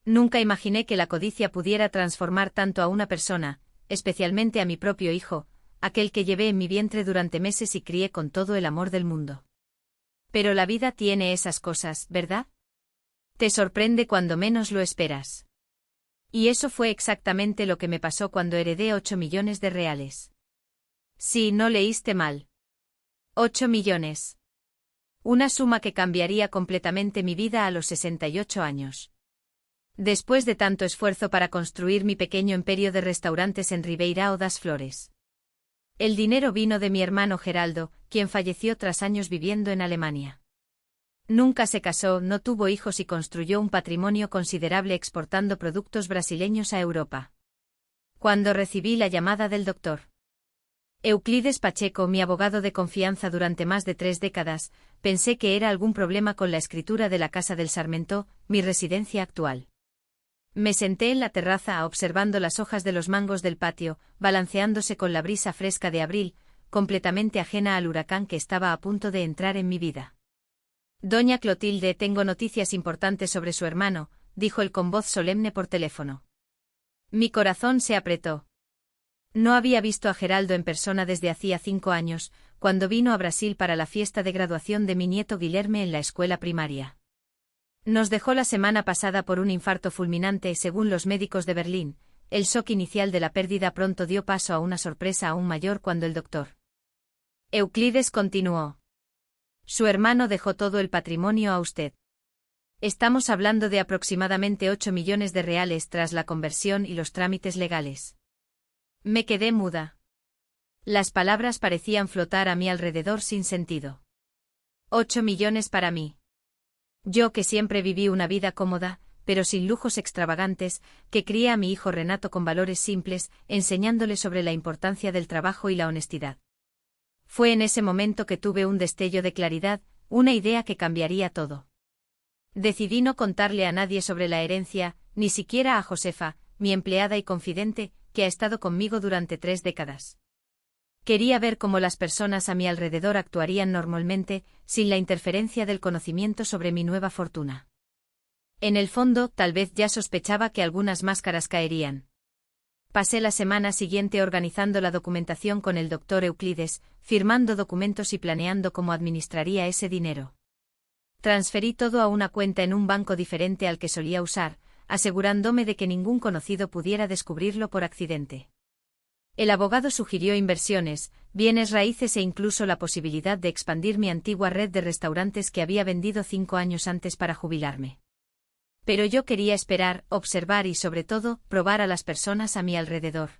Nunca imaginé que la codicia pudiera transformar tanto a una persona, especialmente a mi propio hijo, aquel que llevé en mi vientre durante meses y crié con todo el amor del mundo. Pero la vida tiene esas cosas, ¿verdad? Te sorprende cuando menos lo esperas. Y eso fue exactamente lo que me pasó cuando heredé 8 millones de reales. Sí, no leíste mal. 8 millones. Una suma que cambiaría completamente mi vida a los 68 años. Después de tanto esfuerzo para construir mi pequeño imperio de restaurantes en Ribeirão das Flores. El dinero vino de mi hermano Geraldo, quien falleció tras años viviendo en Alemania. Nunca se casó, no tuvo hijos y construyó un patrimonio considerable exportando productos brasileños a Europa. Cuando recibí la llamada del Dr. Euclides Pacheco, mi abogado de confianza durante más de 3 décadas, pensé que era algún problema con la escritura de la Casa del Sarmentó, mi residencia actual. Me senté en la terraza observando las hojas de los mangos del patio, balanceándose con la brisa fresca de abril, completamente ajena al huracán que estaba a punto de entrar en mi vida. Doña Clotilde, tengo noticias importantes sobre su hermano, dijo él con voz solemne por teléfono. Mi corazón se apretó. No había visto a Geraldo en persona desde hacía 5 años, cuando vino a Brasil para la fiesta de graduación de mi nieto Guilherme en la escuela primaria. Nos dejó la semana pasada por un infarto fulminante según los médicos de Berlín. El shock inicial de la pérdida pronto dio paso a una sorpresa aún mayor cuando el doctor Euclides continuó. Su hermano dejó todo el patrimonio a usted. Estamos hablando de aproximadamente 8 millones de reales tras la conversión y los trámites legales. Me quedé muda. Las palabras parecían flotar a mi alrededor sin sentido. 8 millones para mí. Yo que siempre viví una vida cómoda, pero sin lujos extravagantes, que crié a mi hijo Renato con valores simples, enseñándole sobre la importancia del trabajo y la honestidad. Fue en ese momento que tuve un destello de claridad, una idea que cambiaría todo. Decidí no contarle a nadie sobre la herencia, ni siquiera a Josefa, mi empleada y confidente, que ha estado conmigo durante 3 décadas. Quería ver cómo las personas a mi alrededor actuarían normalmente, sin la interferencia del conocimiento sobre mi nueva fortuna. En el fondo, tal vez ya sospechaba que algunas máscaras caerían. Pasé la semana siguiente organizando la documentación con el doctor Euclides, firmando documentos y planeando cómo administraría ese dinero. Transferí todo a una cuenta en un banco diferente al que solía usar, asegurándome de que ningún conocido pudiera descubrirlo por accidente. El abogado sugirió inversiones, bienes raíces e incluso la posibilidad de expandir mi antigua red de restaurantes que había vendido 5 años antes para jubilarme. Pero yo quería esperar, observar y sobre todo, probar a las personas a mi alrededor.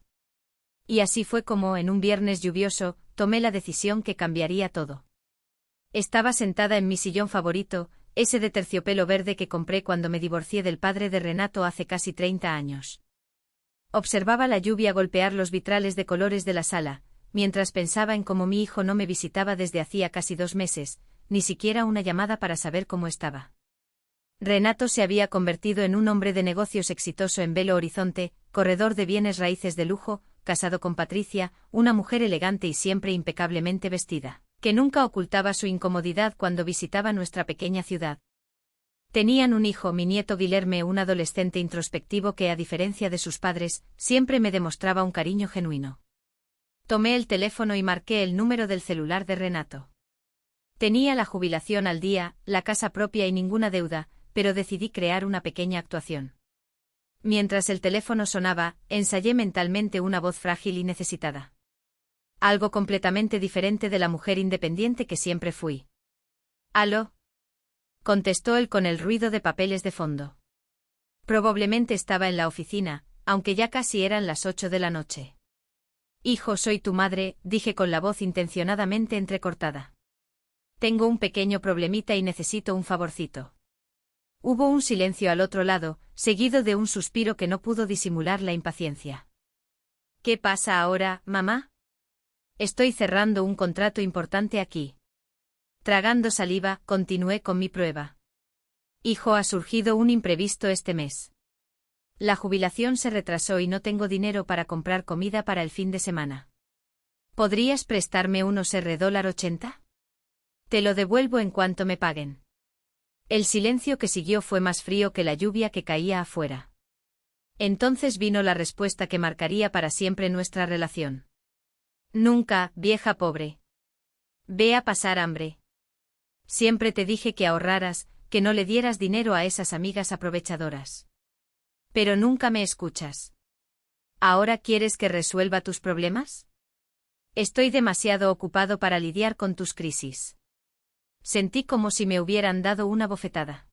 Y así fue como, en un viernes lluvioso, tomé la decisión que cambiaría todo. Estaba sentada en mi sillón favorito, ese de terciopelo verde que compré cuando me divorcié del padre de Renato hace casi 30 años. Observaba la lluvia golpear los vitrales de colores de la sala, mientras pensaba en cómo mi hijo no me visitaba desde hacía casi 2 meses, ni siquiera una llamada para saber cómo estaba. Renato se había convertido en un hombre de negocios exitoso en Belo Horizonte, corredor de bienes raíces de lujo, casado con Patricia, una mujer elegante y siempre impecablemente vestida, que nunca ocultaba su incomodidad cuando visitaba nuestra pequeña ciudad. Tenían un hijo, mi nieto Guilherme, un adolescente introspectivo que, a diferencia de sus padres, siempre me demostraba un cariño genuino. Tomé el teléfono y marqué el número del celular de Renato. Tenía la jubilación al día, la casa propia y ninguna deuda, pero decidí crear una pequeña actuación. Mientras el teléfono sonaba, ensayé mentalmente una voz frágil y necesitada. Algo completamente diferente de la mujer independiente que siempre fui. «¿Aló?», contestó él con el ruido de papeles de fondo. Probablemente estaba en la oficina, aunque ya casi eran las 8 de la noche. «Hijo, soy tu madre», dije con la voz intencionadamente entrecortada. «Tengo un pequeño problemita y necesito un favorcito». Hubo un silencio al otro lado, seguido de un suspiro que no pudo disimular la impaciencia. «¿Qué pasa ahora, mamá?» «Estoy cerrando un contrato importante aquí». Tragando saliva, continué con mi prueba. «Hijo, ha surgido un imprevisto este mes. La jubilación se retrasó y no tengo dinero para comprar comida para el fin de semana. ¿Podrías prestarme unos $80? Te lo devuelvo en cuanto me paguen». El silencio que siguió fue más frío que la lluvia que caía afuera. Entonces vino la respuesta que marcaría para siempre nuestra relación. Nunca, vieja pobre. Ve a pasar hambre. Siempre te dije que ahorraras, que no le dieras dinero a esas amigas aprovechadoras. Pero nunca me escuchas. ¿Ahora quieres que resuelva tus problemas? Estoy demasiado ocupado para lidiar con tus crisis. Sentí como si me hubieran dado una bofetada.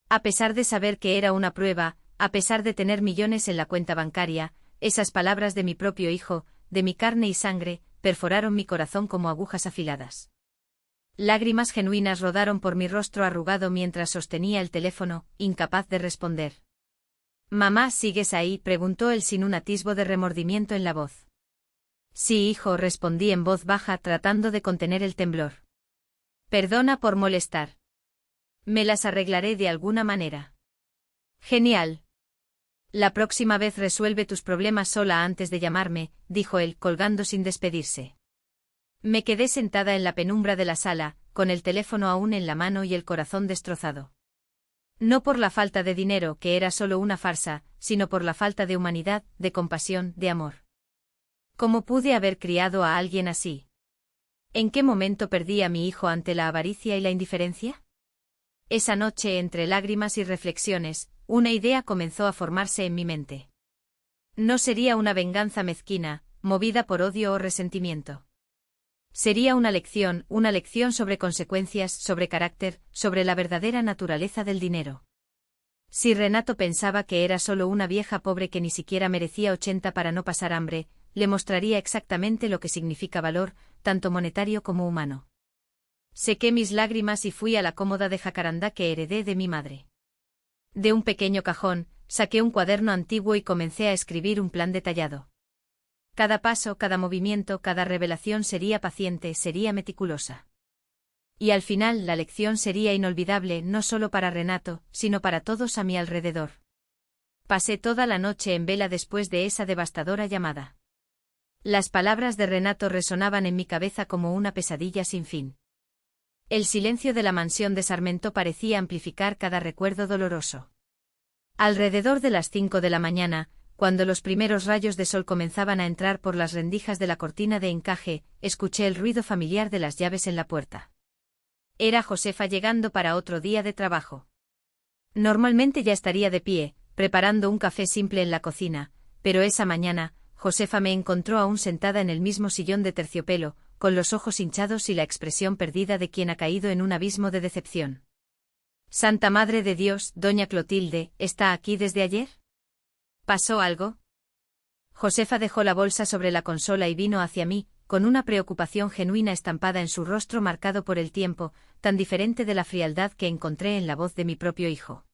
A pesar de saber que era una prueba, a pesar de tener millones en la cuenta bancaria, esas palabras de mi propio hijo, de mi carne y sangre, perforaron mi corazón como agujas afiladas. Lágrimas genuinas rodaron por mi rostro arrugado mientras sostenía el teléfono, incapaz de responder. «Mamá, ¿sigues ahí?», preguntó él sin un atisbo de remordimiento en la voz. «Sí, hijo», respondí en voz baja tratando de contener el temblor. «Perdona por molestar. Me las arreglaré de alguna manera». «Genial. La próxima vez resuelve tus problemas sola antes de llamarme», dijo él, colgando sin despedirse. Me quedé sentada en la penumbra de la sala, con el teléfono aún en la mano y el corazón destrozado. No por la falta de dinero, que era solo una farsa, sino por la falta de humanidad, de compasión, de amor. ¿Cómo pude haber criado a alguien así? ¿En qué momento perdí a mi hijo ante la avaricia y la indiferencia? Esa noche, entre lágrimas y reflexiones, una idea comenzó a formarse en mi mente. No sería una venganza mezquina, movida por odio o resentimiento. Sería una lección sobre consecuencias, sobre carácter, sobre la verdadera naturaleza del dinero. Si Renato pensaba que era solo una vieja pobre que ni siquiera merecía 80 para no pasar hambre, le mostraría exactamente lo que significa valor, tanto monetario como humano. Sequé mis lágrimas y fui a la cómoda de jacarandá que heredé de mi madre. De un pequeño cajón, saqué un cuaderno antiguo y comencé a escribir un plan detallado. Cada paso, cada movimiento, cada revelación sería paciente, sería meticulosa. Y al final la lección sería inolvidable no solo para Renato, sino para todos a mi alrededor. Pasé toda la noche en vela después de esa devastadora llamada. Las palabras de Renato resonaban en mi cabeza como una pesadilla sin fin. El silencio de la mansión de Sarmento parecía amplificar cada recuerdo doloroso. Alrededor de las 5 de la mañana, cuando los primeros rayos de sol comenzaban a entrar por las rendijas de la cortina de encaje, escuché el ruido familiar de las llaves en la puerta. Era Josefa llegando para otro día de trabajo. Normalmente ya estaría de pie, preparando un café simple en la cocina, pero esa mañana, Josefa me encontró aún sentada en el mismo sillón de terciopelo, con los ojos hinchados y la expresión perdida de quien ha caído en un abismo de decepción. «Santa Madre de Dios, doña Clotilde, ¿está aquí desde ayer? ¿Pasó algo?» Josefa dejó la bolsa sobre la consola y vino hacia mí, con una preocupación genuina estampada en su rostro marcado por el tiempo, tan diferente de la frialdad que encontré en la voz de mi propio hijo.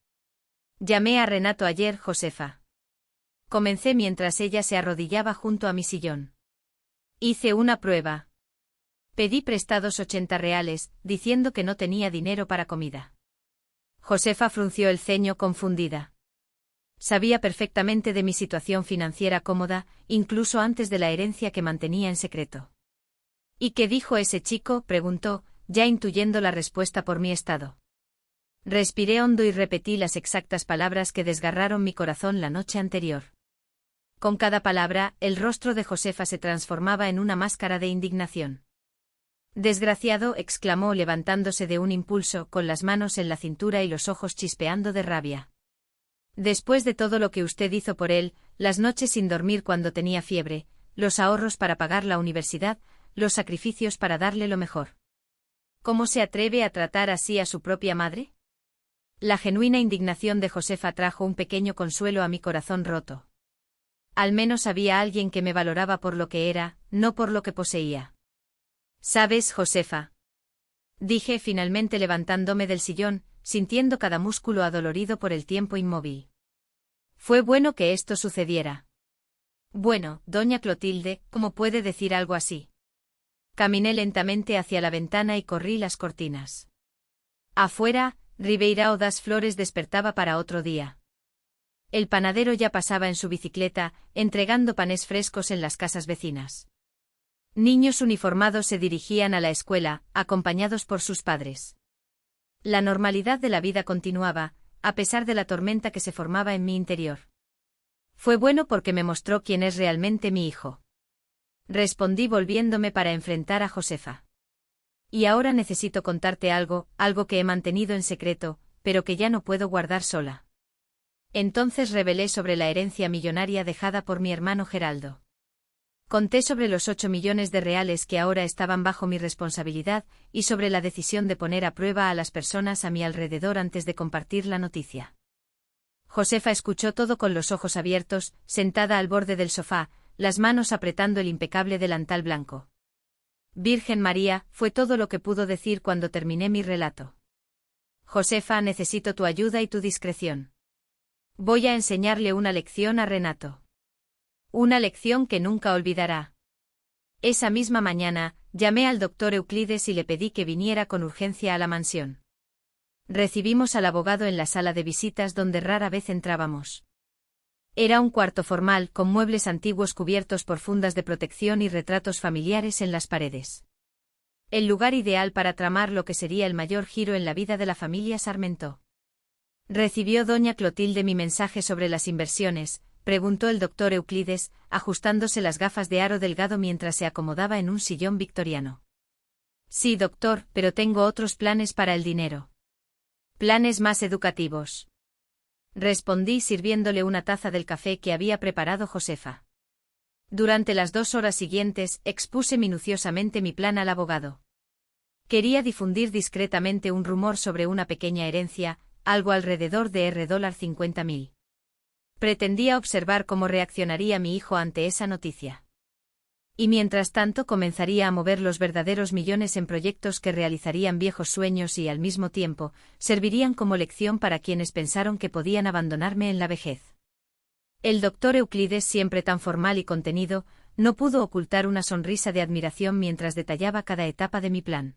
«Llamé a Renato ayer, Josefa». Comencé mientras ella se arrodillaba junto a mi sillón. «Hice una prueba. Pedí prestados 80 reales, diciendo que no tenía dinero para comida». Josefa frunció el ceño confundida. Sabía perfectamente de mi situación financiera cómoda, incluso antes de la herencia que mantenía en secreto. «¿Y qué dijo ese chico?», preguntó, ya intuyendo la respuesta por mi estado. Respiré hondo y repetí las exactas palabras que desgarraron mi corazón la noche anterior. Con cada palabra, el rostro de Josefa se transformaba en una máscara de indignación. «Desgraciado», exclamó levantándose de un impulso, con las manos en la cintura y los ojos chispeando de rabia. «Después de todo lo que usted hizo por él, las noches sin dormir cuando tenía fiebre, los ahorros para pagar la universidad, los sacrificios para darle lo mejor. ¿Cómo se atreve a tratar así a su propia madre?». La genuina indignación de Josefa trajo un pequeño consuelo a mi corazón roto. Al menos había alguien que me valoraba por lo que era, no por lo que poseía. «¿Sabes, Josefa?», dije finalmente levantándome del sillón, sintiendo cada músculo adolorido por el tiempo inmóvil. «Fue bueno que esto sucediera». «Bueno, doña Clotilde, ¿cómo puede decir algo así?». Caminé lentamente hacia la ventana y corrí las cortinas. Afuera, Ribeirão das Flores despertaba para otro día. El panadero ya pasaba en su bicicleta, entregando panes frescos en las casas vecinas. Niños uniformados se dirigían a la escuela, acompañados por sus padres. La normalidad de la vida continuaba, a pesar de la tormenta que se formaba en mi interior. Fue bueno porque me mostró quién es realmente mi hijo. Respondí volviéndome para enfrentar a Josefa. Y ahora necesito contarte algo que he mantenido en secreto, pero que ya no puedo guardar sola. Entonces revelé sobre la herencia millonaria dejada por mi hermano Geraldo. Conté sobre los 8 millones de reales que ahora estaban bajo mi responsabilidad, y sobre la decisión de poner a prueba a las personas a mi alrededor antes de compartir la noticia. Josefa escuchó todo con los ojos abiertos, sentada al borde del sofá, las manos apretando el impecable delantal blanco. Virgen María, fue todo lo que pudo decir cuando terminé mi relato. Josefa, necesito tu ayuda y tu discreción. Voy a enseñarle una lección a Renato. Una lección que nunca olvidará. Esa misma mañana, llamé al doctor Euclides y le pedí que viniera con urgencia a la mansión. Recibimos al abogado en la sala de visitas donde rara vez entrábamos. Era un cuarto formal con muebles antiguos cubiertos por fundas de protección y retratos familiares en las paredes. El lugar ideal para tramar lo que sería el mayor giro en la vida de la familia Sarmentó. ¿Recibió doña Clotilde mi mensaje sobre las inversiones?, preguntó el doctor Euclides, ajustándose las gafas de aro delgado mientras se acomodaba en un sillón victoriano. Sí, doctor, pero tengo otros planes para el dinero. Planes más educativos. Respondí sirviéndole una taza del café que había preparado Josefa. Durante las 2 horas siguientes, expuse minuciosamente mi plan al abogado. Quería difundir discretamente un rumor sobre una pequeña herencia, algo alrededor de $50.000. Pretendía observar cómo reaccionaría mi hijo ante esa noticia. Y mientras tanto comenzaría a mover los verdaderos millones en proyectos que realizarían viejos sueños y al mismo tiempo, servirían como lección para quienes pensaron que podían abandonarme en la vejez. El doctor Euclides, siempre tan formal y contenido, no pudo ocultar una sonrisa de admiración mientras detallaba cada etapa de mi plan.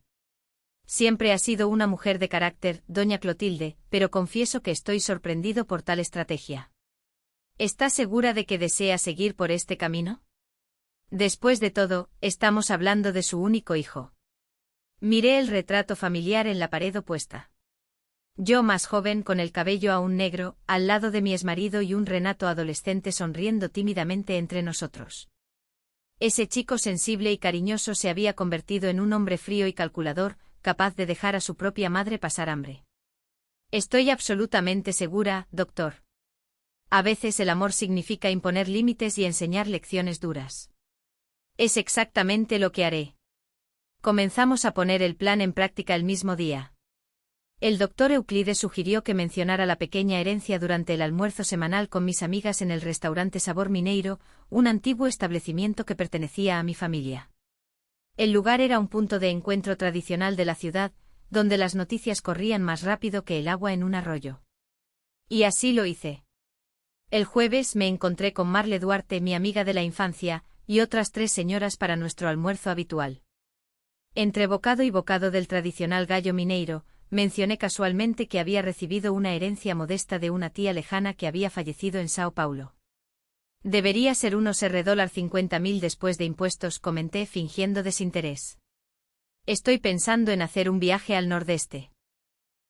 Siempre ha sido una mujer de carácter, doña Clotilde, pero confieso que estoy sorprendido por tal estrategia. ¿Está segura de que desea seguir por este camino? Después de todo, estamos hablando de su único hijo. Miré el retrato familiar en la pared opuesta. Yo más joven con el cabello aún negro, al lado de mi exmarido y un Renato adolescente sonriendo tímidamente entre nosotros. Ese chico sensible y cariñoso se había convertido en un hombre frío y calculador, capaz de dejar a su propia madre pasar hambre. Estoy absolutamente segura, doctor. A veces el amor significa imponer límites y enseñar lecciones duras. Es exactamente lo que haré. Comenzamos a poner el plan en práctica el mismo día. El doctor Euclides sugirió que mencionara la pequeña herencia durante el almuerzo semanal con mis amigas en el restaurante Sabor Mineiro, un antiguo establecimiento que pertenecía a mi familia. El lugar era un punto de encuentro tradicional de la ciudad, donde las noticias corrían más rápido que el agua en un arroyo. Y así lo hice. El jueves me encontré con Marle Duarte, mi amiga de la infancia, y otras 3 señoras para nuestro almuerzo habitual. Entre bocado y bocado del tradicional gallo mineiro, mencioné casualmente que había recibido una herencia modesta de una tía lejana que había fallecido en Sao Paulo. Debería ser unos $50.000 después de impuestos, comenté fingiendo desinterés. Estoy pensando en hacer un viaje al nordeste.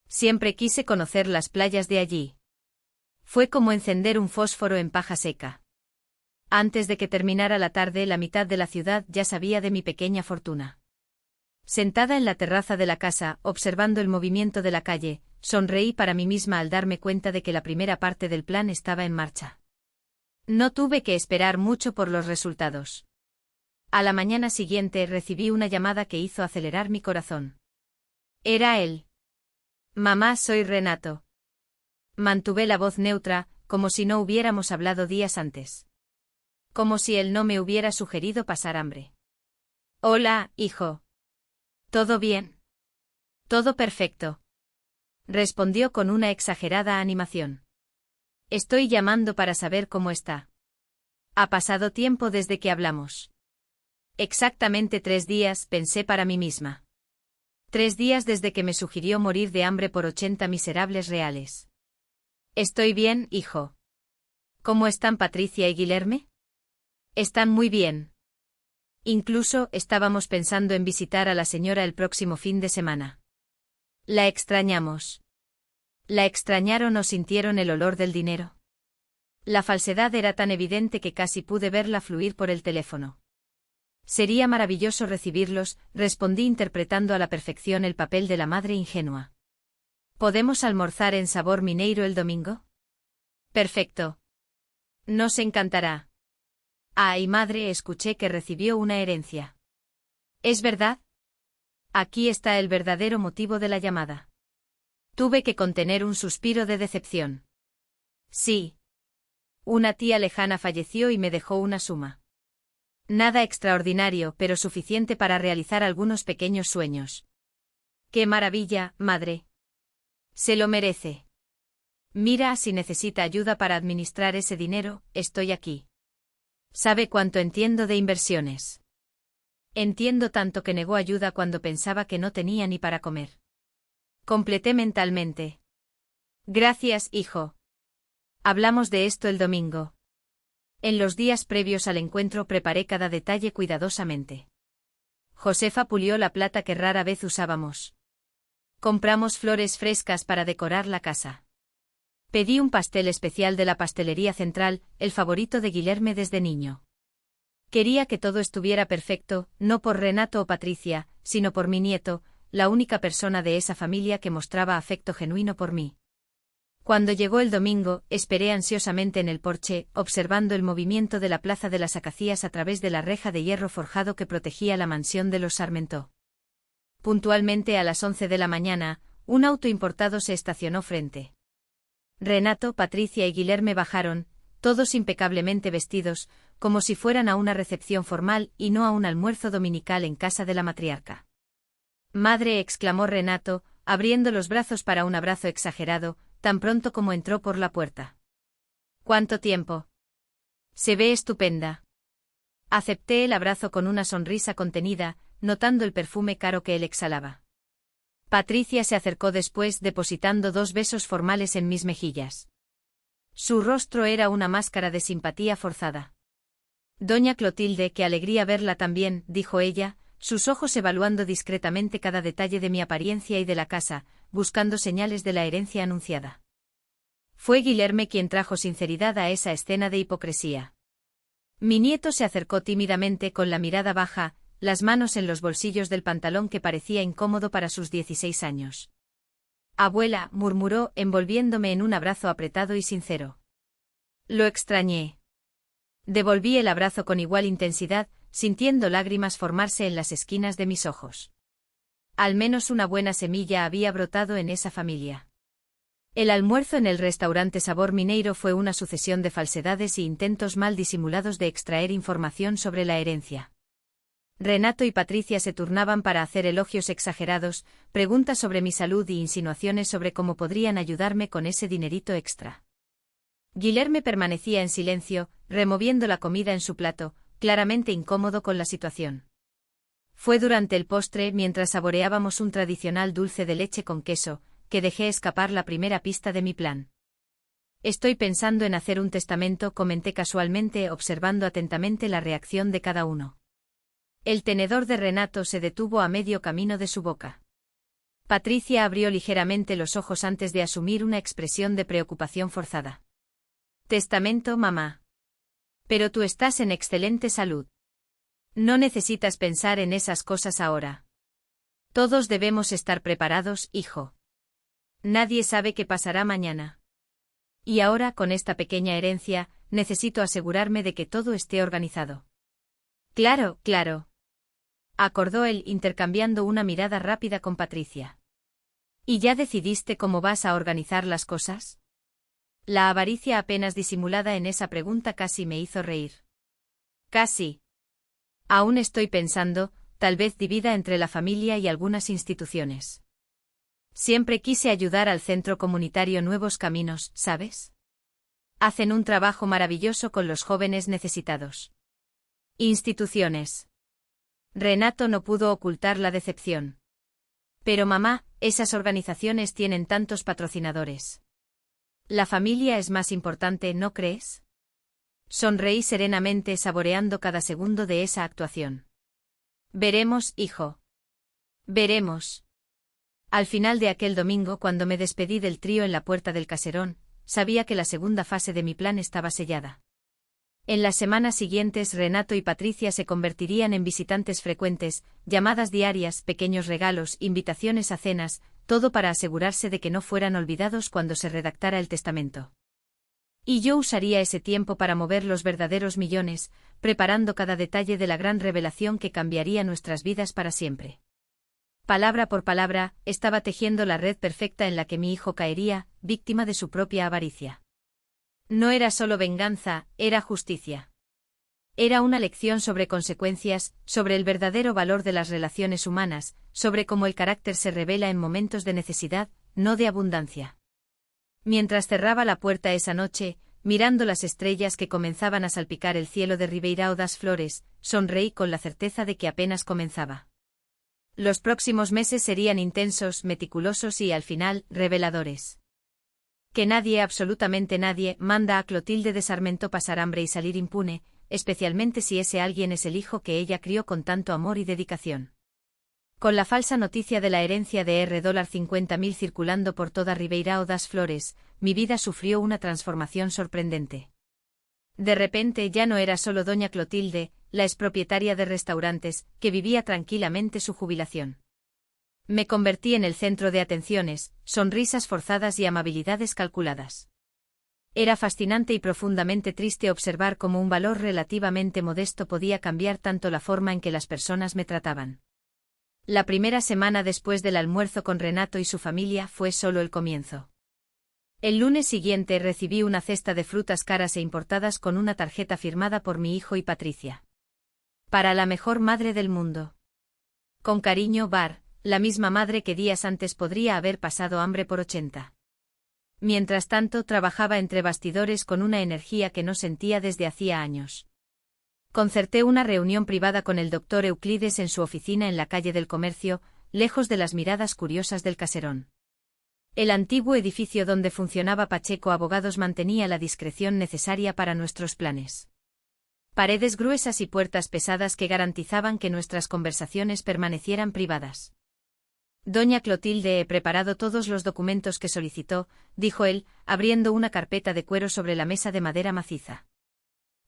Siempre quise conocer las playas de allí. Fue como encender un fósforo en paja seca. Antes de que terminara la tarde, la mitad de la ciudad ya sabía de mi pequeña fortuna. Sentada en la terraza de la casa, observando el movimiento de la calle, sonreí para mí misma al darme cuenta de que la primera parte del plan estaba en marcha. No tuve que esperar mucho por los resultados. A la mañana siguiente recibí una llamada que hizo acelerar mi corazón. Era él. Mamá, soy Renato. Mantuve la voz neutra, como si no hubiéramos hablado días antes. Como si él no me hubiera sugerido pasar hambre. Hola, hijo. ¿Todo bien? Todo perfecto. Respondió con una exagerada animación. Estoy llamando para saber cómo está. Ha pasado tiempo desde que hablamos. Exactamente 3 días, pensé para mí misma. 3 días desde que me sugirió morir de hambre por 80 miserables reales. Estoy bien, hijo. ¿Cómo están Patricia y Guilherme? Están muy bien. Incluso estábamos pensando en visitar a la señora el próximo fin de semana. La extrañamos. ¿La extrañaron o sintieron el olor del dinero? La falsedad era tan evidente que casi pude verla fluir por el teléfono. Sería maravilloso recibirlos, respondí interpretando a la perfección el papel de la madre ingenua. ¿Podemos almorzar en Sabor Mineiro el domingo? Perfecto. Nos encantará. Ay, madre, escuché que recibió una herencia. ¿Es verdad? Aquí está el verdadero motivo de la llamada. Tuve que contener un suspiro de decepción. Sí. Una tía lejana falleció y me dejó una suma. Nada extraordinario, pero suficiente para realizar algunos pequeños sueños. ¡Qué maravilla, madre! Se lo merece. Mira, si necesita ayuda para administrar ese dinero, estoy aquí. ¿Sabe cuánto entiendo de inversiones? Entiendo tanto que negó ayuda cuando pensaba que no tenía ni para comer. Completé mentalmente. Gracias, hijo. Hablamos de esto el domingo. En los días previos al encuentro preparé cada detalle cuidadosamente. Josefa pulió la plata que rara vez usábamos. Compramos flores frescas para decorar la casa. Pedí un pastel especial de la pastelería central, el favorito de Guilherme desde niño. Quería que todo estuviera perfecto, no por Renato o Patricia, sino por mi nieto, la única persona de esa familia que mostraba afecto genuino por mí. Cuando llegó el domingo, esperé ansiosamente en el porche, observando el movimiento de la plaza de las Acacias a través de la reja de hierro forjado que protegía la mansión de los Sarmentó. Puntualmente a las 11 de la mañana, un auto importado se estacionó frente. Renato, Patricia y Guilherme bajaron, todos impecablemente vestidos, como si fueran a una recepción formal y no a un almuerzo dominical en casa de la matriarca. Madre, exclamó Renato, abriendo los brazos para un abrazo exagerado, tan pronto como entró por la puerta. ¿Cuánto tiempo? Se ve estupenda. Acepté el abrazo con una sonrisa contenida, notando el perfume caro que él exhalaba. Patricia se acercó después, depositando 2 besos formales en mis mejillas. Su rostro era una máscara de simpatía forzada. Doña Clotilde, qué alegría verla también, dijo ella, sus ojos evaluando discretamente cada detalle de mi apariencia y de la casa, buscando señales de la herencia anunciada. Fue Guilherme quien trajo sinceridad a esa escena de hipocresía. Mi nieto se acercó tímidamente con la mirada baja, las manos en los bolsillos del pantalón que parecía incómodo para sus 16 años. Abuela, murmuró, envolviéndome en un abrazo apretado y sincero. Lo extrañé. Devolví el abrazo con igual intensidad, sintiendo lágrimas formarse en las esquinas de mis ojos. Al menos una buena semilla había brotado en esa familia. El almuerzo en el restaurante Sabor Mineiro fue una sucesión de falsedades y intentos mal disimulados de extraer información sobre la herencia. Renato y Patricia se turnaban para hacer elogios exagerados, preguntas sobre mi salud y insinuaciones sobre cómo podrían ayudarme con ese dinerito extra. Guilherme permanecía en silencio, removiendo la comida en su plato, claramente incómodo con la situación. Fue durante el postre, mientras saboreábamos un tradicional dulce de leche con queso, que dejé escapar la primera pista de mi plan. Estoy pensando en hacer un testamento, comenté casualmente, observando atentamente la reacción de cada uno. El tenedor de Renato se detuvo a medio camino de su boca. Patricia abrió ligeramente los ojos antes de asumir una expresión de preocupación forzada. Testamento, mamá. Pero tú estás en excelente salud. No necesitas pensar en esas cosas ahora. Todos debemos estar preparados, hijo. Nadie sabe qué pasará mañana. Y ahora, con esta pequeña herencia, necesito asegurarme de que todo esté organizado. Claro, claro. Acordó él, intercambiando una mirada rápida con Patricia. ¿Y ya decidiste cómo vas a organizar las cosas? La avaricia apenas disimulada en esa pregunta casi me hizo reír. Casi. Aún estoy pensando, tal vez divida entre la familia y algunas instituciones. Siempre quise ayudar al Centro Comunitario Nuevos Caminos, ¿sabes? Hacen un trabajo maravilloso con los jóvenes necesitados. Instituciones. Renato no pudo ocultar la decepción. Pero mamá, esas organizaciones tienen tantos patrocinadores. La familia es más importante, ¿no crees? Sonreí serenamente, saboreando cada segundo de esa actuación. Veremos, hijo. Veremos. Al final de aquel domingo, cuando me despedí del trío en la puerta del caserón, sabía que la segunda fase de mi plan estaba sellada. En las semanas siguientes Renato y Patricia se convertirían en visitantes frecuentes, llamadas diarias, pequeños regalos, invitaciones a cenas, todo para asegurarse de que no fueran olvidados cuando se redactara el testamento. Y yo usaría ese tiempo para mover los verdaderos millones, preparando cada detalle de la gran revelación que cambiaría nuestras vidas para siempre. Palabra por palabra, estaba tejiendo la red perfecta en la que mi hijo caería, víctima de su propia avaricia. No era solo venganza, era justicia. Era una lección sobre consecuencias, sobre el verdadero valor de las relaciones humanas, sobre cómo el carácter se revela en momentos de necesidad, no de abundancia. Mientras cerraba la puerta esa noche, mirando las estrellas que comenzaban a salpicar el cielo de Ribeirão das Flores, sonreí con la certeza de que apenas comenzaba. Los próximos meses serían intensos, meticulosos y, al final, reveladores. Que nadie, absolutamente nadie, manda a Clotilde de Sarmento pasar hambre y salir impune, especialmente si ese alguien es el hijo que ella crió con tanto amor y dedicación. Con la falsa noticia de la herencia de $50.000 circulando por toda Ribeirão das Flores, mi vida sufrió una transformación sorprendente. De repente ya no era solo doña Clotilde, la expropietaria de restaurantes, que vivía tranquilamente su jubilación. Me convertí en el centro de atenciones, sonrisas forzadas y amabilidades calculadas. Era fascinante y profundamente triste observar cómo un valor relativamente modesto podía cambiar tanto la forma en que las personas me trataban. La primera semana después del almuerzo con Renato y su familia fue solo el comienzo. El lunes siguiente recibí una cesta de frutas caras e importadas con una tarjeta firmada por mi hijo y Patricia. Para la mejor madre del mundo. Con cariño, Bar, la misma madre que días antes podría haber pasado hambre por 80. Mientras tanto, trabajaba entre bastidores con una energía que no sentía desde hacía años. Concerté una reunión privada con el doctor Euclides en su oficina en la calle del Comercio, lejos de las miradas curiosas del caserón. El antiguo edificio donde funcionaba Pacheco Abogados mantenía la discreción necesaria para nuestros planes. Paredes gruesas y puertas pesadas que garantizaban que nuestras conversaciones permanecieran privadas. Doña Clotilde, he preparado todos los documentos que solicitó, dijo él, abriendo una carpeta de cuero sobre la mesa de madera maciza.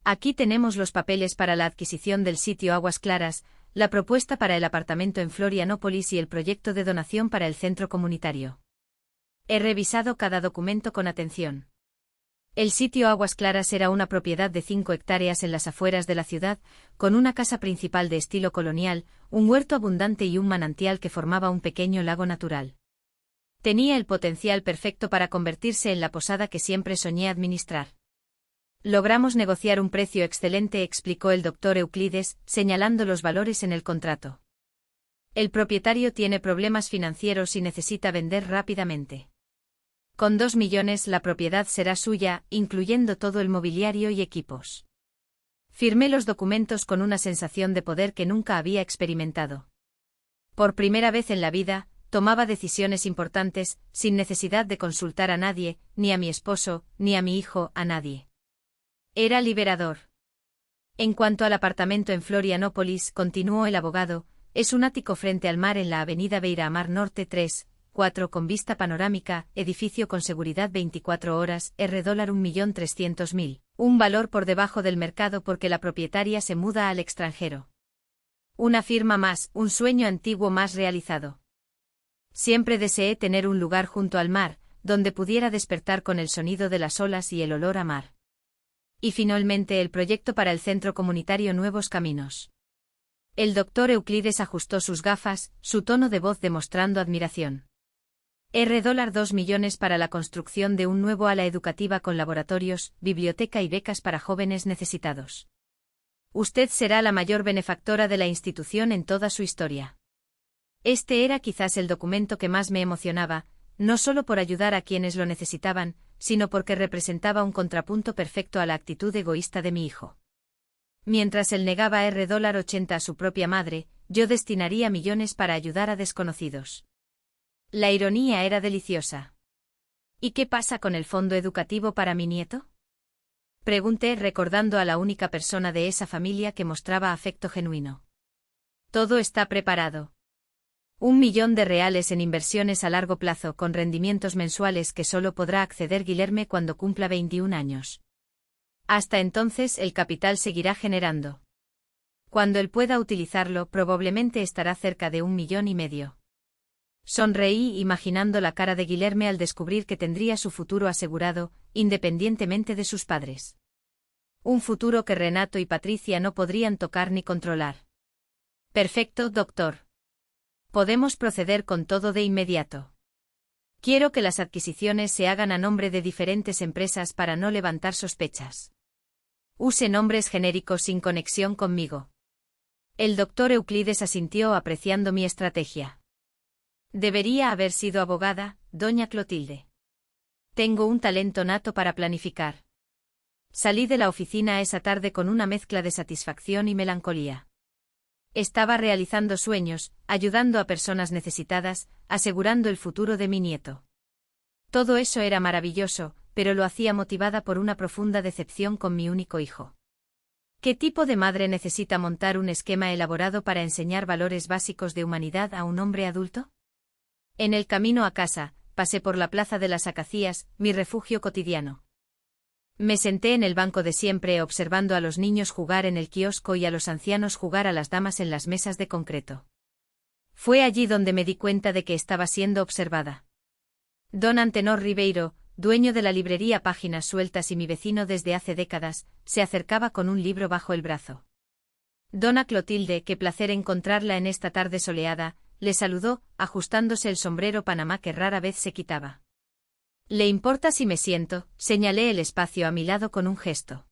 Aquí tenemos los papeles para la adquisición del sitio Aguas Claras, la propuesta para el apartamento en Florianópolis y el proyecto de donación para el centro comunitario. He revisado cada documento con atención. El sitio Aguas Claras era una propiedad de 5 hectáreas en las afueras de la ciudad, con una casa principal de estilo colonial, un huerto abundante y un manantial que formaba un pequeño lago natural. Tenía el potencial perfecto para convertirse en la posada que siempre soñé administrar. Logramos negociar un precio excelente, explicó el doctor Euclides, señalando los valores en el contrato. El propietario tiene problemas financieros y necesita vender rápidamente. Con 2 millones la propiedad será suya, incluyendo todo el mobiliario y equipos. Firmé los documentos con una sensación de poder que nunca había experimentado. Por primera vez en la vida, tomaba decisiones importantes, sin necesidad de consultar a nadie, ni a mi esposo, ni a mi hijo, a nadie. Era liberador. En cuanto al apartamento en Florianópolis, continuó el abogado, es un ático frente al mar en la avenida Beira-Mar Norte 3, 4 con vista panorámica, edificio con seguridad 24 horas, $1.300.000, un valor por debajo del mercado porque la propietaria se muda al extranjero. Una firma más, un sueño antiguo más realizado. Siempre deseé tener un lugar junto al mar, donde pudiera despertar con el sonido de las olas y el olor a mar. Y finalmente el proyecto para el centro comunitario Nuevos Caminos. El doctor Euclides ajustó sus gafas, su tono de voz demostrando admiración. $2 millones para la construcción de un nuevo ala educativa con laboratorios, biblioteca y becas para jóvenes necesitados. Usted será la mayor benefactora de la institución en toda su historia. Este era quizás el documento que más me emocionaba, no solo por ayudar a quienes lo necesitaban, sino porque representaba un contrapunto perfecto a la actitud egoísta de mi hijo. Mientras él negaba $80 a su propia madre, yo destinaría millones para ayudar a desconocidos. La ironía era deliciosa. ¿Y qué pasa con el fondo educativo para mi nieto? Pregunté recordando a la única persona de esa familia que mostraba afecto genuino. Todo está preparado. 1 millón de reales en inversiones a largo plazo con rendimientos mensuales que solo podrá acceder Guilherme cuando cumpla 21 años. Hasta entonces el capital seguirá generando. Cuando él pueda utilizarlo, probablemente estará cerca de 1,5 millones. Sonreí imaginando la cara de Guilherme al descubrir que tendría su futuro asegurado, independientemente de sus padres. Un futuro que Renato y Patricia no podrían tocar ni controlar. Perfecto, doctor. Podemos proceder con todo de inmediato. Quiero que las adquisiciones se hagan a nombre de diferentes empresas para no levantar sospechas. Use nombres genéricos sin conexión conmigo. El doctor Euclides asintió apreciando mi estrategia. Debería haber sido abogada, doña Clotilde. Tengo un talento nato para planificar. Salí de la oficina esa tarde con una mezcla de satisfacción y melancolía. Estaba realizando sueños, ayudando a personas necesitadas, asegurando el futuro de mi nieto. Todo eso era maravilloso, pero lo hacía motivada por una profunda decepción con mi único hijo. ¿Qué tipo de madre necesita montar un esquema elaborado para enseñar valores básicos de humanidad a un hombre adulto? En el camino a casa, pasé por la Plaza de las Acacias, mi refugio cotidiano. Me senté en el banco de siempre observando a los niños jugar en el kiosco y a los ancianos jugar a las damas en las mesas de concreto. Fue allí donde me di cuenta de que estaba siendo observada. Don Antenor Ribeiro, dueño de la librería Páginas Sueltas y mi vecino desde hace décadas, se acercaba con un libro bajo el brazo. Dona Clotilde, qué placer encontrarla en esta tarde soleada, le saludó, ajustándose el sombrero panamá que rara vez se quitaba. ¿Le importa si me siento? Señalé el espacio a mi lado con un gesto.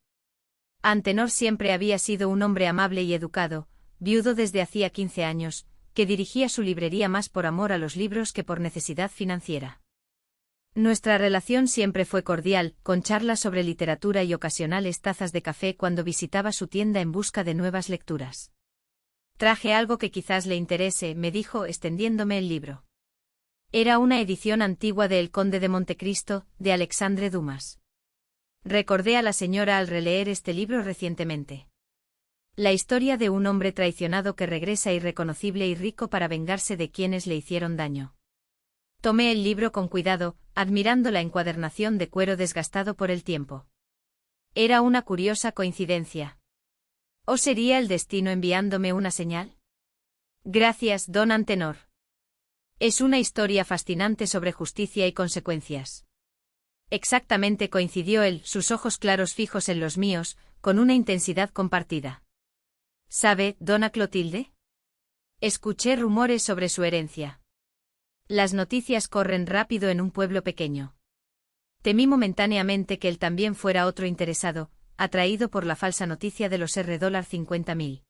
Antenor siempre había sido un hombre amable y educado, viudo desde hacía 15 años, que dirigía su librería más por amor a los libros que por necesidad financiera. Nuestra relación siempre fue cordial, con charlas sobre literatura y ocasionales tazas de café cuando visitaba su tienda en busca de nuevas lecturas. Traje algo que quizás le interese, me dijo extendiéndome el libro. Era una edición antigua de El Conde de Montecristo, de Alexandre Dumas. Recordé a la señora al releer este libro recientemente. La historia de un hombre traicionado que regresa irreconocible y rico para vengarse de quienes le hicieron daño. Tomé el libro con cuidado, admirando la encuadernación de cuero desgastado por el tiempo. Era una curiosa coincidencia. ¿O sería el destino enviándome una señal? Gracias, don Antenor. Es una historia fascinante sobre justicia y consecuencias. Exactamente, coincidió él, sus ojos claros fijos en los míos, con una intensidad compartida. ¿Sabe, dona Clotilde? Escuché rumores sobre su herencia. Las noticias corren rápido en un pueblo pequeño. Temí momentáneamente que él también fuera otro interesado, atraído por la falsa noticia de los $50,000.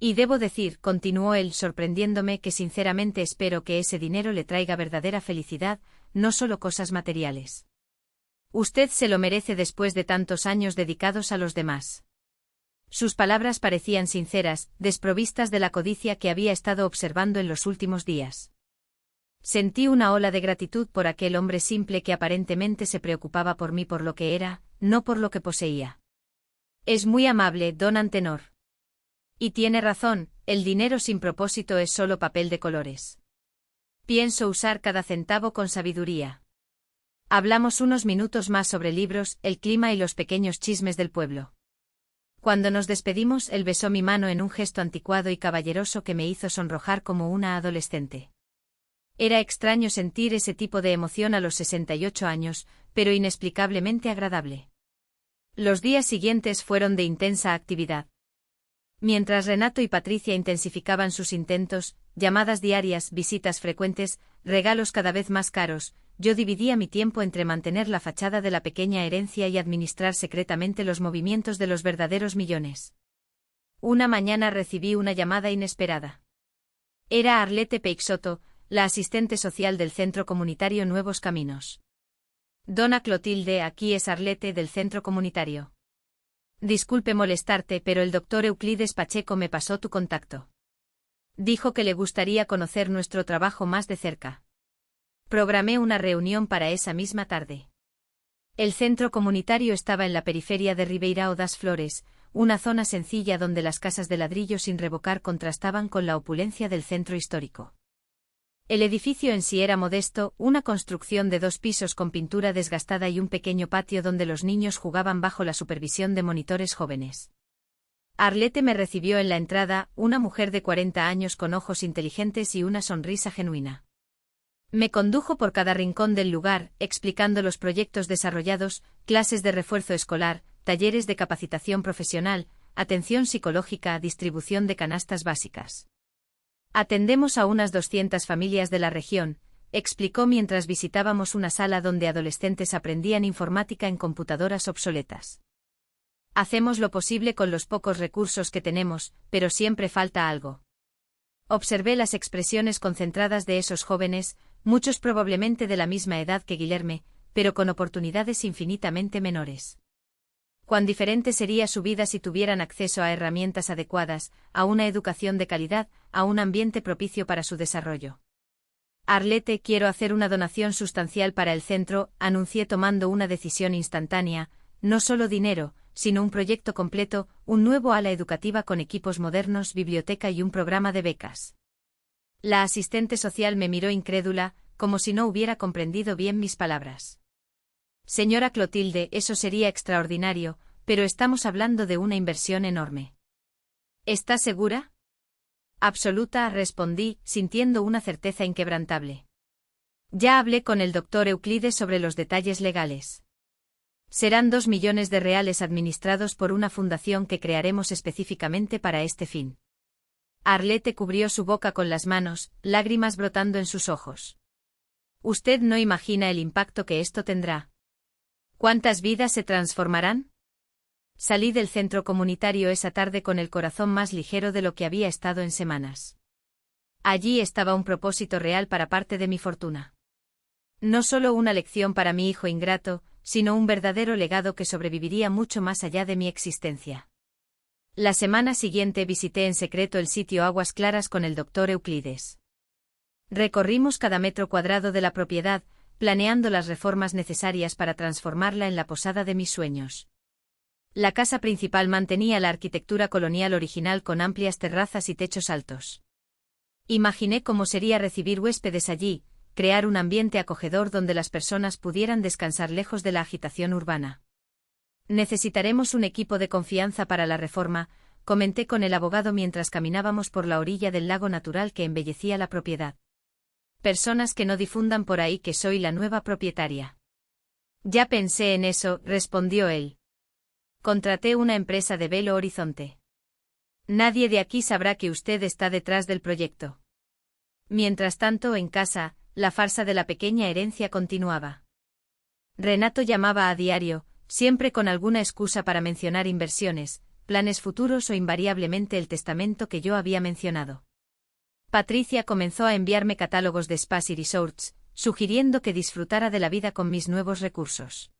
Y debo decir, continuó él sorprendiéndome, que sinceramente espero que ese dinero le traiga verdadera felicidad, no solo cosas materiales. Usted se lo merece después de tantos años dedicados a los demás. Sus palabras parecían sinceras, desprovistas de la codicia que había estado observando en los últimos días. Sentí una ola de gratitud por aquel hombre simple que aparentemente se preocupaba por mí por lo que era, no por lo que poseía. Es muy amable, don Antenor. Y tiene razón, el dinero sin propósito es solo papel de colores. Pienso usar cada centavo con sabiduría. Hablamos unos minutos más sobre libros, el clima y los pequeños chismes del pueblo. Cuando nos despedimos, él besó mi mano en un gesto anticuado y caballeroso que me hizo sonrojar como una adolescente. Era extraño sentir ese tipo de emoción a los 68 años, pero inexplicablemente agradable. Los días siguientes fueron de intensa actividad. Mientras Renato y Patricia intensificaban sus intentos, llamadas diarias, visitas frecuentes, regalos cada vez más caros, yo dividía mi tiempo entre mantener la fachada de la pequeña herencia y administrar secretamente los movimientos de los verdaderos millones. Una mañana recibí una llamada inesperada. Era Arlette Peixoto, la asistente social del Centro Comunitario Nuevos Caminos. Dona Clotilde, aquí es Arlette del Centro Comunitario. Disculpe molestarte, pero el doctor Euclides Pacheco me pasó tu contacto. Dijo que le gustaría conocer nuestro trabajo más de cerca. Programé una reunión para esa misma tarde. El centro comunitario estaba en la periferia de Ribeirão das Flores, una zona sencilla donde las casas de ladrillo sin revocar contrastaban con la opulencia del centro histórico. El edificio en sí era modesto, una construcción de 2 pisos con pintura desgastada y un pequeño patio donde los niños jugaban bajo la supervisión de monitores jóvenes. Arlette me recibió en la entrada, una mujer de 40 años con ojos inteligentes y una sonrisa genuina. Me condujo por cada rincón del lugar, explicando los proyectos desarrollados, clases de refuerzo escolar, talleres de capacitación profesional, atención psicológica, distribución de canastas básicas. Atendemos a unas 200 familias de la región, explicó mientras visitábamos una sala donde adolescentes aprendían informática en computadoras obsoletas. Hacemos lo posible con los pocos recursos que tenemos, pero siempre falta algo. Observé las expresiones concentradas de esos jóvenes, muchos probablemente de la misma edad que Guilherme, pero con oportunidades infinitamente menores. Cuán diferente sería su vida si tuvieran acceso a herramientas adecuadas, a una educación de calidad, a un ambiente propicio para su desarrollo. Arlette, quiero hacer una donación sustancial para el centro, anuncié tomando una decisión instantánea, no solo dinero, sino un proyecto completo, un nuevo ala educativa con equipos modernos, biblioteca y un programa de becas. La asistente social me miró incrédula, como si no hubiera comprendido bien mis palabras. Señora Clotilde, eso sería extraordinario, pero estamos hablando de una inversión enorme. ¿Está segura? Absoluta, respondí, sintiendo una certeza inquebrantable. Ya hablé con el doctor Euclides sobre los detalles legales. Serán 2 millones de reales administrados por una fundación que crearemos específicamente para este fin. Arlette cubrió su boca con las manos, lágrimas brotando en sus ojos. Usted no imagina el impacto que esto tendrá. ¿Cuántas vidas se transformarán? Salí del centro comunitario esa tarde con el corazón más ligero de lo que había estado en semanas. Allí estaba un propósito real para parte de mi fortuna. No solo una lección para mi hijo ingrato, sino un verdadero legado que sobreviviría mucho más allá de mi existencia. La semana siguiente visité en secreto el sitio Aguas Claras con el doctor Euclides. Recorrimos cada metro cuadrado de la propiedad, planeando las reformas necesarias para transformarla en la posada de mis sueños. La casa principal mantenía la arquitectura colonial original con amplias terrazas y techos altos. Imaginé cómo sería recibir huéspedes allí, crear un ambiente acogedor donde las personas pudieran descansar lejos de la agitación urbana. Necesitaremos un equipo de confianza para la reforma, comenté con el abogado mientras caminábamos por la orilla del lago natural que embellecía la propiedad. Personas que no difundan por ahí que soy la nueva propietaria. Ya pensé en eso, respondió él. Contraté una empresa de Belo Horizonte. Nadie de aquí sabrá que usted está detrás del proyecto. Mientras tanto, en casa, la farsa de la pequeña herencia continuaba. Renato llamaba a diario, siempre con alguna excusa para mencionar inversiones, planes futuros o invariablemente el testamento que yo había mencionado. Patricia comenzó a enviarme catálogos de spas y resorts, sugiriendo que disfrutara de la vida con mis nuevos recursos.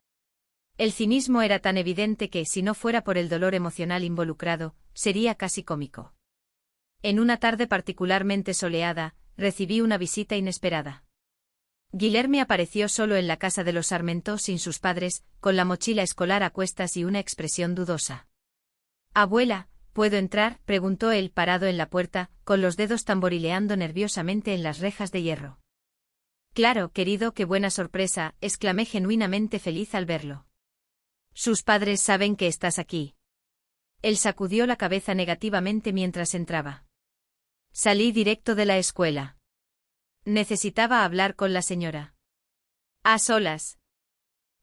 El cinismo era tan evidente que, si no fuera por el dolor emocional involucrado, sería casi cómico. En una tarde particularmente soleada, recibí una visita inesperada. Guilherme apareció solo en la casa de los Sarmentó sin sus padres, con la mochila escolar a cuestas y una expresión dudosa. «Abuela, ¿puedo entrar?», preguntó él parado en la puerta, con los dedos tamborileando nerviosamente en las rejas de hierro. «Claro, querido, qué buena sorpresa», exclamé genuinamente feliz al verlo. «¿Sus padres saben que estás aquí?». Él sacudió la cabeza negativamente mientras entraba. «Salí directo de la escuela. Necesitaba hablar con la señora». «A solas».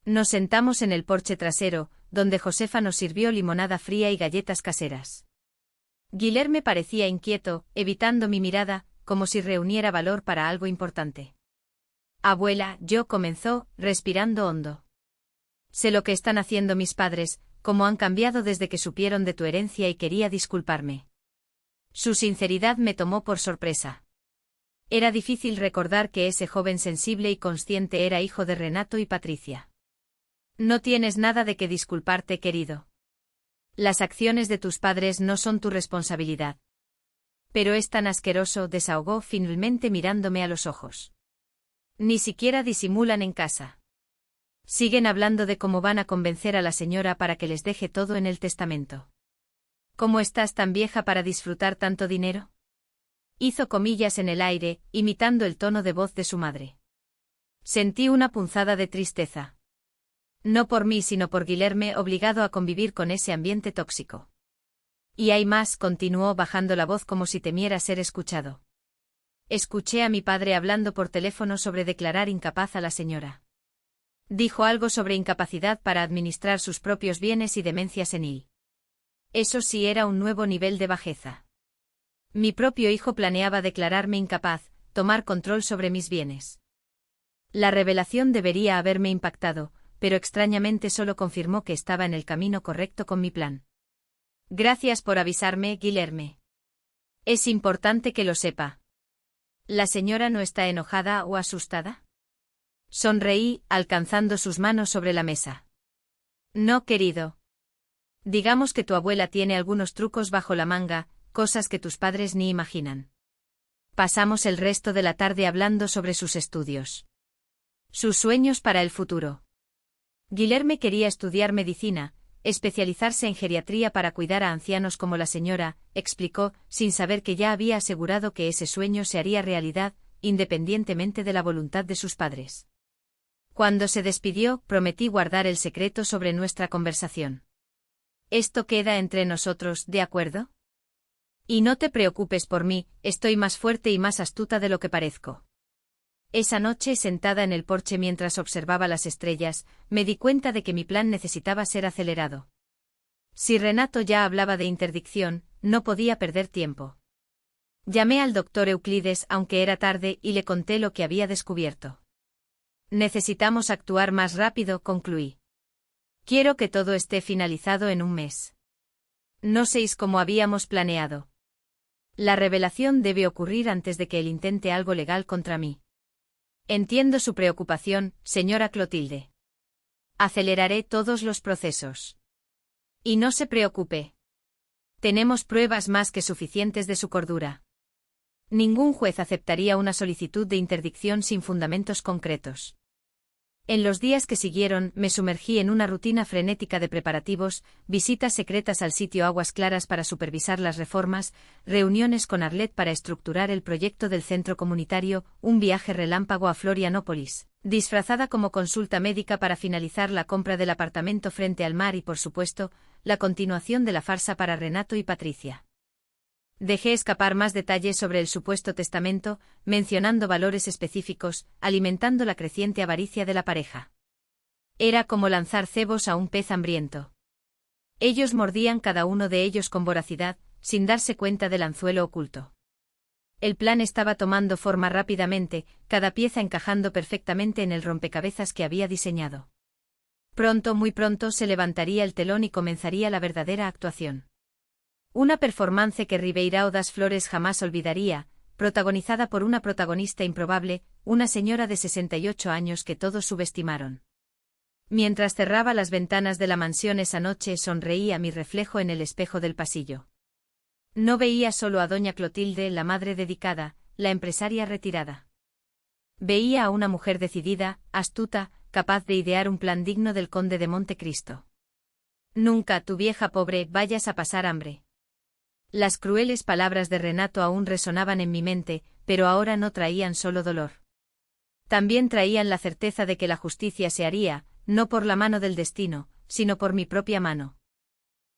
Nos sentamos en el porche trasero, donde Josefa nos sirvió limonada fría y galletas caseras. Guilherme parecía inquieto, evitando mi mirada, como si reuniera valor para algo importante. «Abuela», comenzó, respirando hondo. «Sé lo que están haciendo mis padres, cómo han cambiado desde que supieron de tu herencia y quería disculparme». Su sinceridad me tomó por sorpresa. Era difícil recordar que ese joven sensible y consciente era hijo de Renato y Patricia. «No tienes nada de qué disculparte, querido. Las acciones de tus padres no son tu responsabilidad». «Pero es tan asqueroso», desahogó finalmente mirándome a los ojos. «Ni siquiera disimulan en casa. Siguen hablando de cómo van a convencer a la señora para que les deje todo en el testamento». «¿Cómo estás tan vieja para disfrutar tanto dinero?». Hizo comillas en el aire, imitando el tono de voz de su madre. Sentí una punzada de tristeza. No por mí sino por Guilherme, obligado a convivir con ese ambiente tóxico. Y hay más, continuó bajando la voz como si temiera ser escuchado. Escuché a mi padre hablando por teléfono sobre declarar incapaz a la señora. Dijo algo sobre incapacidad para administrar sus propios bienes y demencia senil. Eso sí era un nuevo nivel de bajeza. Mi propio hijo planeaba declararme incapaz, tomar control sobre mis bienes. La revelación debería haberme impactado, pero extrañamente solo confirmó que estaba en el camino correcto con mi plan. Gracias por avisarme, Guilherme. Es importante que lo sepa. ¿La señora no está enojada o asustada? Sonreí, alcanzando sus manos sobre la mesa. No, querido. Digamos que tu abuela tiene algunos trucos bajo la manga, cosas que tus padres ni imaginan. Pasamos el resto de la tarde hablando sobre sus estudios. Sus sueños para el futuro. Guilherme quería estudiar medicina, especializarse en geriatría para cuidar a ancianos como la señora, explicó, sin saber que ya había asegurado que ese sueño se haría realidad, independientemente de la voluntad de sus padres. Cuando se despidió, prometí guardar el secreto sobre nuestra conversación. Esto queda entre nosotros, ¿de acuerdo? Y no te preocupes por mí, estoy más fuerte y más astuta de lo que parezco. Esa noche, sentada en el porche mientras observaba las estrellas, me di cuenta de que mi plan necesitaba ser acelerado. Si Renato ya hablaba de interdicción, no podía perder tiempo. Llamé al doctor Euclides aunque era tarde y le conté lo que había descubierto. Necesitamos actuar más rápido, concluí. Quiero que todo esté finalizado en un mes. No seis como habíamos planeado. La revelación debe ocurrir antes de que él intente algo legal contra mí. Entiendo su preocupación, señora Clotilde. Aceleraré todos los procesos. Y no se preocupe. Tenemos pruebas más que suficientes de su cordura. Ningún juez aceptaría una solicitud de interdicción sin fundamentos concretos. En los días que siguieron, me sumergí en una rutina frenética de preparativos, visitas secretas al sitio Aguas Claras para supervisar las reformas, reuniones con Arlet para estructurar el proyecto del centro comunitario, un viaje relámpago a Florianópolis, disfrazada como consulta médica para finalizar la compra del apartamento frente al mar y, por supuesto, la continuación de la farsa para Renato y Patricia. Dejé escapar más detalles sobre el supuesto testamento, mencionando valores específicos, alimentando la creciente avaricia de la pareja. Era como lanzar cebos a un pez hambriento. Ellos mordían cada uno de ellos con voracidad, sin darse cuenta del anzuelo oculto. El plan estaba tomando forma rápidamente, cada pieza encajando perfectamente en el rompecabezas que había diseñado. Pronto, muy pronto, se levantaría el telón y comenzaría la verdadera actuación. Una performance que Ribeirão das Flores jamás olvidaría, protagonizada por una protagonista improbable, una señora de 68 años que todos subestimaron. Mientras cerraba las ventanas de la mansión esa noche, sonreí a mi reflejo en el espejo del pasillo. No veía solo a doña Clotilde, la madre dedicada, la empresaria retirada. Veía a una mujer decidida, astuta, capaz de idear un plan digno del conde de Montecristo. Nunca, tu vieja pobre, vayas a pasar hambre. Las crueles palabras de Renato aún resonaban en mi mente, pero ahora no traían solo dolor. También traían la certeza de que la justicia se haría, no por la mano del destino, sino por mi propia mano.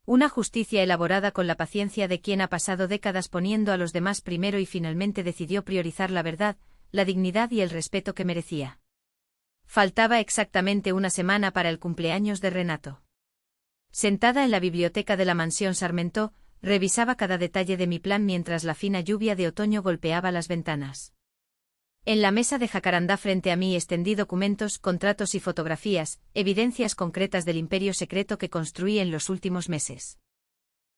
Una justicia elaborada con la paciencia de quien ha pasado décadas poniendo a los demás primero y finalmente decidió priorizar la verdad, la dignidad y el respeto que merecía. Faltaba exactamente una semana para el cumpleaños de Renato. Sentada en la biblioteca de la mansión Sarmentó, revisaba cada detalle de mi plan mientras la fina lluvia de otoño golpeaba las ventanas. En la mesa de jacarandá frente a mí extendí documentos, contratos y fotografías, evidencias concretas del imperio secreto que construí en los últimos meses.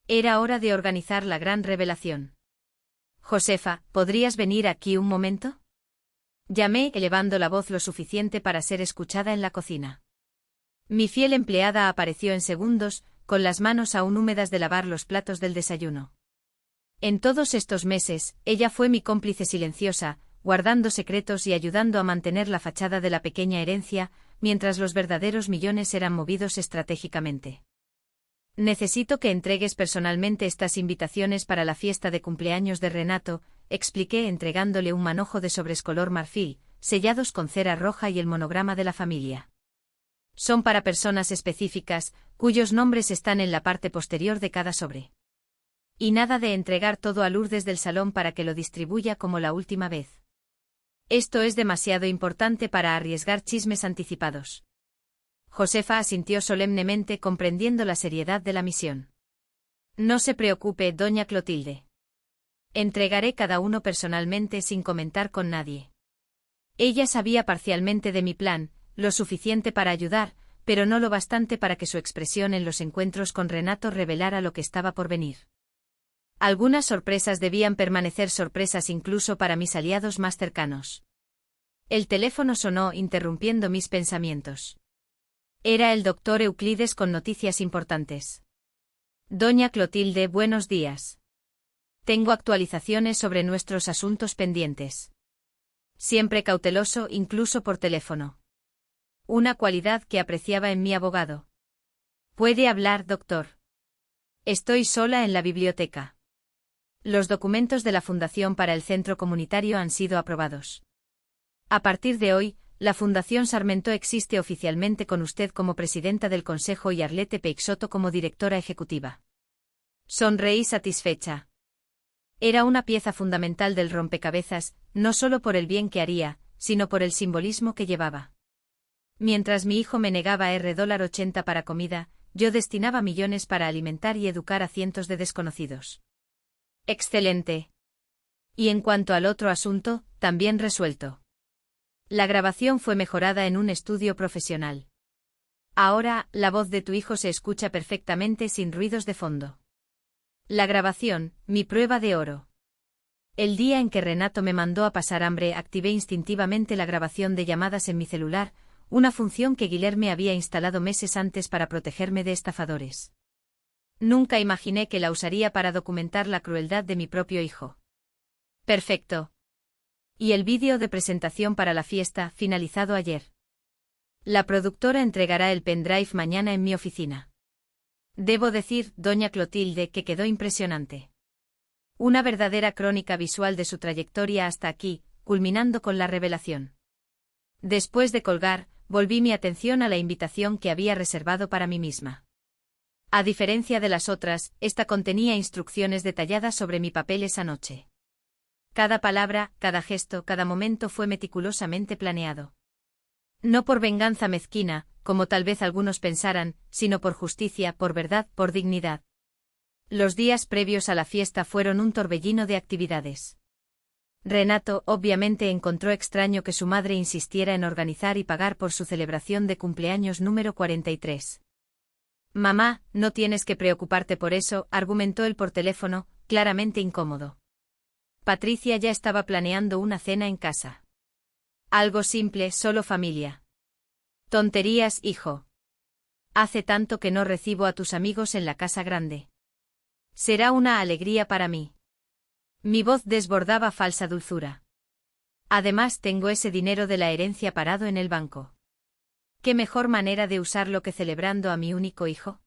Era hora de organizar la gran revelación. Josefa, ¿podrías venir aquí un momento? Llamé, elevando la voz lo suficiente para ser escuchada en la cocina. Mi fiel empleada apareció en segundos, con las manos aún húmedas de lavar los platos del desayuno. En todos estos meses, ella fue mi cómplice silenciosa, guardando secretos y ayudando a mantener la fachada de la pequeña herencia, mientras los verdaderos millones eran movidos estratégicamente. Necesito que entregues personalmente estas invitaciones para la fiesta de cumpleaños de Renato, expliqué entregándole un manojo de sobres color marfil, sellados con cera roja y el monograma de la familia. Son para personas específicas, cuyos nombres están en la parte posterior de cada sobre. Y nada de entregar todo a Lourdes del salón para que lo distribuya como la última vez. Esto es demasiado importante para arriesgar chismes anticipados. Josefa asintió solemnemente, comprendiendo la seriedad de la misión. No se preocupe, doña Clotilde. Entregaré cada uno personalmente sin comentar con nadie. Ella sabía parcialmente de mi plan, lo suficiente para ayudar, pero no lo bastante para que su expresión en los encuentros con Renato revelara lo que estaba por venir. Algunas sorpresas debían permanecer sorpresas incluso para mis aliados más cercanos. El teléfono sonó, interrumpiendo mis pensamientos. Era el doctor Euclides con noticias importantes. Doña Clotilde, buenos días. Tengo actualizaciones sobre nuestros asuntos pendientes. Siempre cauteloso, incluso por teléfono. Una cualidad que apreciaba en mi abogado. ¿Puede hablar, doctor? Estoy sola en la biblioteca. Los documentos de la Fundación para el Centro Comunitario han sido aprobados. A partir de hoy, la Fundación Sarmentó existe oficialmente con usted como presidenta del Consejo y Arlette Peixoto como directora ejecutiva. Sonreí satisfecha. Era una pieza fundamental del rompecabezas, no solo por el bien que haría, sino por el simbolismo que llevaba. Mientras mi hijo me negaba $80 para comida, yo destinaba millones para alimentar y educar a cientos de desconocidos. Excelente. Y en cuanto al otro asunto, también resuelto. La grabación fue mejorada en un estudio profesional. Ahora, la voz de tu hijo se escucha perfectamente sin ruidos de fondo. La grabación, mi prueba de oro. El día en que Renato me mandó a pasar hambre, activé instintivamente la grabación de llamadas en mi celular, una función que Guilherme había instalado meses antes para protegerme de estafadores. Nunca imaginé que la usaría para documentar la crueldad de mi propio hijo. Perfecto. Y el vídeo de presentación para la fiesta, finalizado ayer. La productora entregará el pendrive mañana en mi oficina. Debo decir, doña Clotilde, que quedó impresionante. Una verdadera crónica visual de su trayectoria hasta aquí, culminando con la revelación. Después de colgar, volví mi atención a la invitación que había reservado para mí misma. A diferencia de las otras, esta contenía instrucciones detalladas sobre mi papel esa noche. Cada palabra, cada gesto, cada momento fue meticulosamente planeado. No por venganza mezquina, como tal vez algunos pensaran, sino por justicia, por verdad, por dignidad. Los días previos a la fiesta fueron un torbellino de actividades. Renato obviamente encontró extraño que su madre insistiera en organizar y pagar por su celebración de cumpleaños número 43. Mamá, no tienes que preocuparte por eso, argumentó él por teléfono, claramente incómodo. Patricia ya estaba planeando una cena en casa. Algo simple, solo familia. Tonterías, hijo. Hace tanto que no recibo a tus amigos en la casa grande. Será una alegría para mí. Mi voz desbordaba falsa dulzura. Además tengo ese dinero de la herencia parado en el banco. ¿Qué mejor manera de usarlo que celebrando a mi único hijo?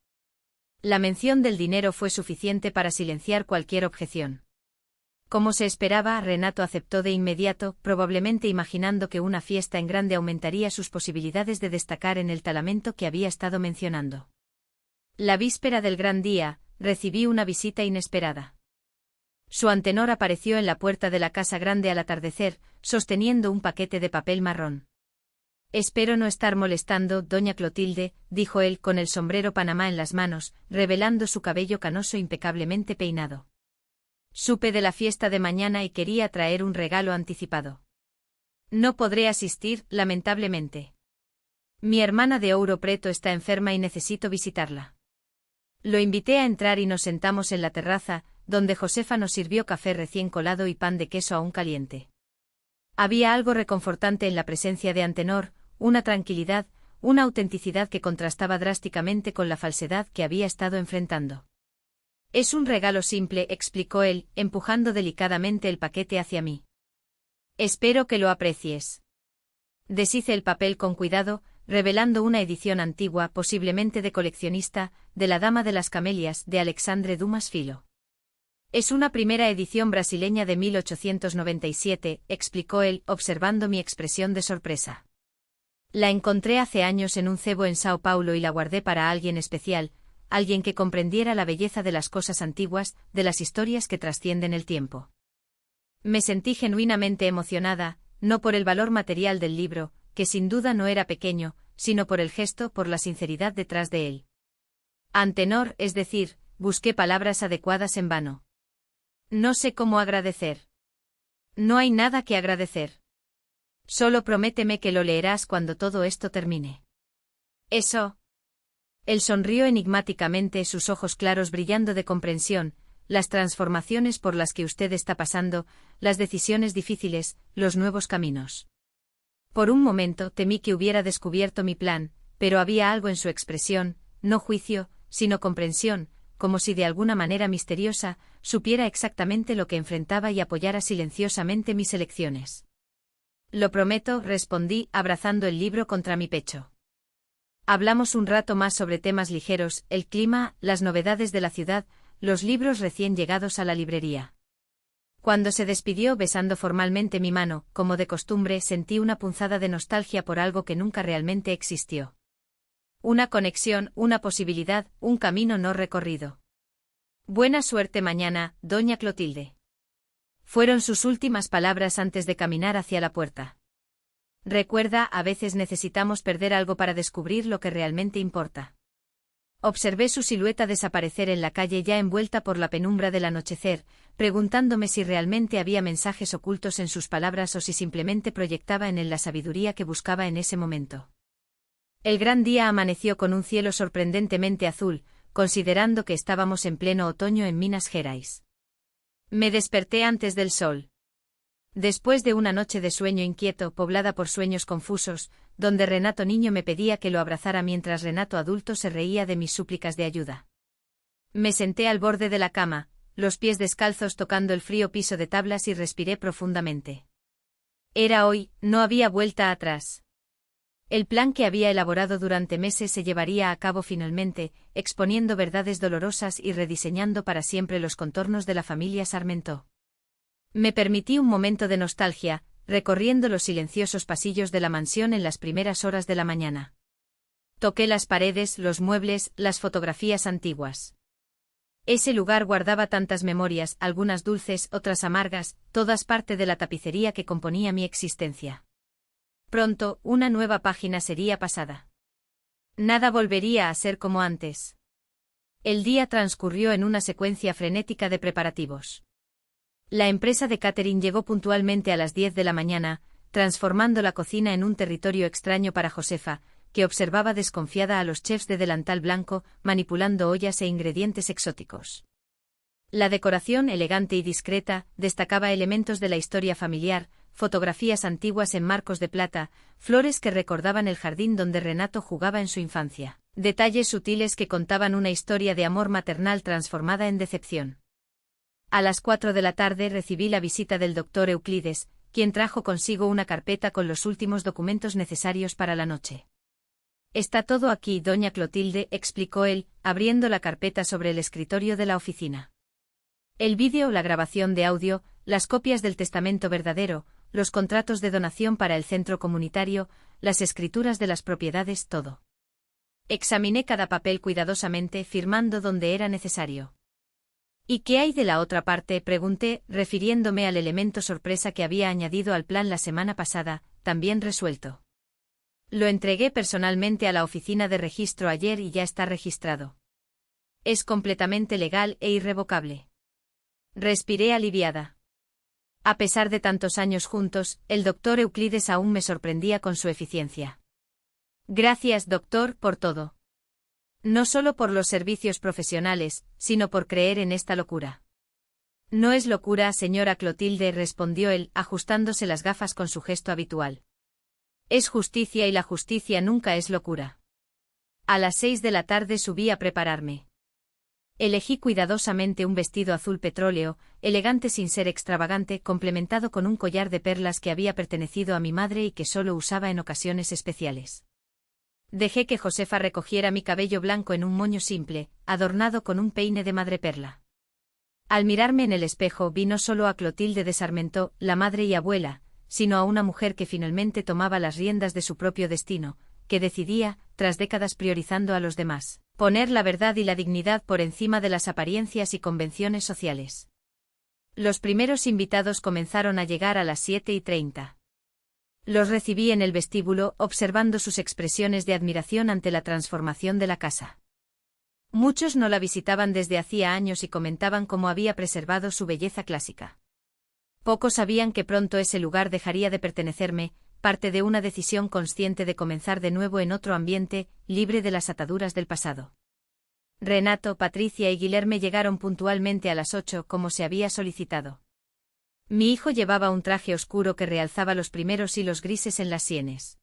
La mención del dinero fue suficiente para silenciar cualquier objeción. Como se esperaba, Renato aceptó de inmediato, probablemente imaginando que una fiesta en grande aumentaría sus posibilidades de destacar en el talamento que había estado mencionando. La víspera del gran día, recibí una visita inesperada. Su antenor apareció en la puerta de la casa grande al atardecer, sosteniendo un paquete de papel marrón. Espero no estar molestando, doña Clotilde, dijo él con el sombrero Panamá en las manos, revelando su cabello canoso impecablemente peinado. Supe de la fiesta de mañana y quería traer un regalo anticipado. No podré asistir, lamentablemente. Mi hermana de Ouro Preto está enferma y necesito visitarla. Lo invité a entrar y nos sentamos en la terraza, donde Josefa nos sirvió café recién colado y pan de queso aún caliente. Había algo reconfortante en la presencia de Antenor, una tranquilidad, una autenticidad que contrastaba drásticamente con la falsedad que había estado enfrentando. Es un regalo simple, explicó él, empujando delicadamente el paquete hacia mí. Espero que lo aprecies. Deshice el papel con cuidado, revelando una edición antigua, posiblemente de coleccionista, de La Dama de las Camelias, de Alexandre Dumas Filo. Es una primera edición brasileña de 1897, explicó él, observando mi expresión de sorpresa. La encontré hace años en un cebo en Sao Paulo y la guardé para alguien especial, alguien que comprendiera la belleza de las cosas antiguas, de las historias que trascienden el tiempo. Me sentí genuinamente emocionada, no por el valor material del libro, que sin duda no era pequeño, sino por el gesto, por la sinceridad detrás de él. Antenor, es decir, busqué palabras adecuadas en vano. No sé cómo agradecer. No hay nada que agradecer. Solo prométeme que lo leerás cuando todo esto termine. Eso. Él sonrió enigmáticamente, sus ojos claros brillando de comprensión, las transformaciones por las que usted está pasando, las decisiones difíciles, los nuevos caminos. Por un momento temí que hubiera descubierto mi plan, pero había algo en su expresión, no juicio, sino comprensión, como si de alguna manera misteriosa, supiera exactamente lo que enfrentaba y apoyara silenciosamente mis elecciones. Lo prometo, respondí, abrazando el libro contra mi pecho. Hablamos un rato más sobre temas ligeros, el clima, las novedades de la ciudad, los libros recién llegados a la librería. Cuando se despidió besando formalmente mi mano, como de costumbre, sentí una punzada de nostalgia por algo que nunca realmente existió. Una conexión, una posibilidad, un camino no recorrido. Buena suerte mañana, doña Clotilde. Fueron sus últimas palabras antes de caminar hacia la puerta. Recuerda, a veces necesitamos perder algo para descubrir lo que realmente importa. Observé su silueta desaparecer en la calle ya envuelta por la penumbra del anochecer, preguntándome si realmente había mensajes ocultos en sus palabras o si simplemente proyectaba en él la sabiduría que buscaba en ese momento. El gran día amaneció con un cielo sorprendentemente azul, considerando que estábamos en pleno otoño en Minas Gerais. Me desperté antes del sol. Después de una noche de sueño inquieto, poblada por sueños confusos, donde Renato niño me pedía que lo abrazara mientras Renato adulto se reía de mis súplicas de ayuda. Me senté al borde de la cama, los pies descalzos tocando el frío piso de tablas y respiré profundamente. Era hoy, no había vuelta atrás. El plan que había elaborado durante meses se llevaría a cabo finalmente, exponiendo verdades dolorosas y rediseñando para siempre los contornos de la familia Sarmentó. Me permití un momento de nostalgia, recorriendo los silenciosos pasillos de la mansión en las primeras horas de la mañana. Toqué las paredes, los muebles, las fotografías antiguas. Ese lugar guardaba tantas memorias, algunas dulces, otras amargas, todas parte de la tapicería que componía mi existencia. Pronto, una nueva página sería pasada. Nada volvería a ser como antes. El día transcurrió en una secuencia frenética de preparativos. La empresa de catering llegó puntualmente a las 10 de la mañana, transformando la cocina en un territorio extraño para Josefa, que observaba desconfiada a los chefs de delantal blanco, manipulando ollas e ingredientes exóticos. La decoración, elegante y discreta, destacaba elementos de la historia familiar, fotografías antiguas en marcos de plata, flores que recordaban el jardín donde Renato jugaba en su infancia, detalles sutiles que contaban una historia de amor maternal transformada en decepción. A las 4 de la tarde recibí la visita del doctor Euclides, quien trajo consigo una carpeta con los últimos documentos necesarios para la noche. Está todo aquí, doña Clotilde, explicó él, abriendo la carpeta sobre el escritorio de la oficina. El vídeo, la grabación de audio, las copias del testamento verdadero, los contratos de donación para el centro comunitario, las escrituras de las propiedades, todo. Examiné cada papel cuidadosamente, firmando donde era necesario. ¿Y qué hay de la otra parte?, pregunté, refiriéndome al elemento sorpresa que había añadido al plan la semana pasada, también resuelto. Lo entregué personalmente a la oficina de registro ayer y ya está registrado. Es completamente legal e irrevocable. Respiré aliviada. A pesar de tantos años juntos, el doctor Euclides aún me sorprendía con su eficiencia. Gracias, doctor, por todo. No solo por los servicios profesionales, sino por creer en esta locura. No es locura, señora Clotilde, respondió él, ajustándose las gafas con su gesto habitual. Es justicia y la justicia nunca es locura. A las 6 de la tarde subí a prepararme. Elegí cuidadosamente un vestido azul petróleo, elegante sin ser extravagante, complementado con un collar de perlas que había pertenecido a mi madre y que solo usaba en ocasiones especiales. Dejé que Josefa recogiera mi cabello blanco en un moño simple, adornado con un peine de madreperla. Al mirarme en el espejo vi no solo a Clotilde de Sarmentó, la madre y abuela, sino a una mujer que finalmente tomaba las riendas de su propio destino, que decidía, tras décadas priorizando a los demás, poner la verdad y la dignidad por encima de las apariencias y convenciones sociales. Los primeros invitados comenzaron a llegar a las 7:30. Los recibí en el vestíbulo, observando sus expresiones de admiración ante la transformación de la casa. Muchos no la visitaban desde hacía años y comentaban cómo había preservado su belleza clásica. Pocos sabían que pronto ese lugar dejaría de pertenecerme, parte de una decisión consciente de comenzar de nuevo en otro ambiente, libre de las ataduras del pasado. Renato, Patricia y Guilherme llegaron puntualmente a las 8 como se había solicitado. Mi hijo llevaba un traje oscuro que realzaba los primeros hilos grises en las sienes.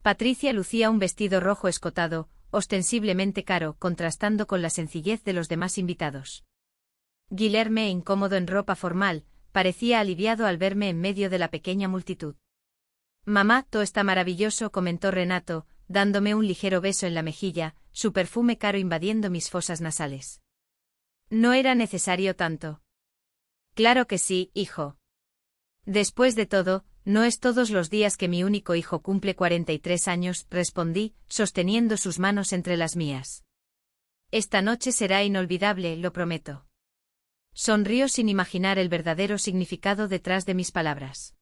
Patricia lucía un vestido rojo escotado, ostensiblemente caro, contrastando con la sencillez de los demás invitados. Guilherme, incómodo en ropa formal, parecía aliviado al verme en medio de la pequeña multitud. «Mamá, todo está maravilloso», comentó Renato, dándome un ligero beso en la mejilla, su perfume caro invadiendo mis fosas nasales. «No era necesario tanto». «Claro que sí, hijo. Después de todo, no es todos los días que mi único hijo cumple 43 años», respondí, sosteniendo sus manos entre las mías. «Esta noche será inolvidable, lo prometo». Sonrió sin imaginar el verdadero significado detrás de mis palabras.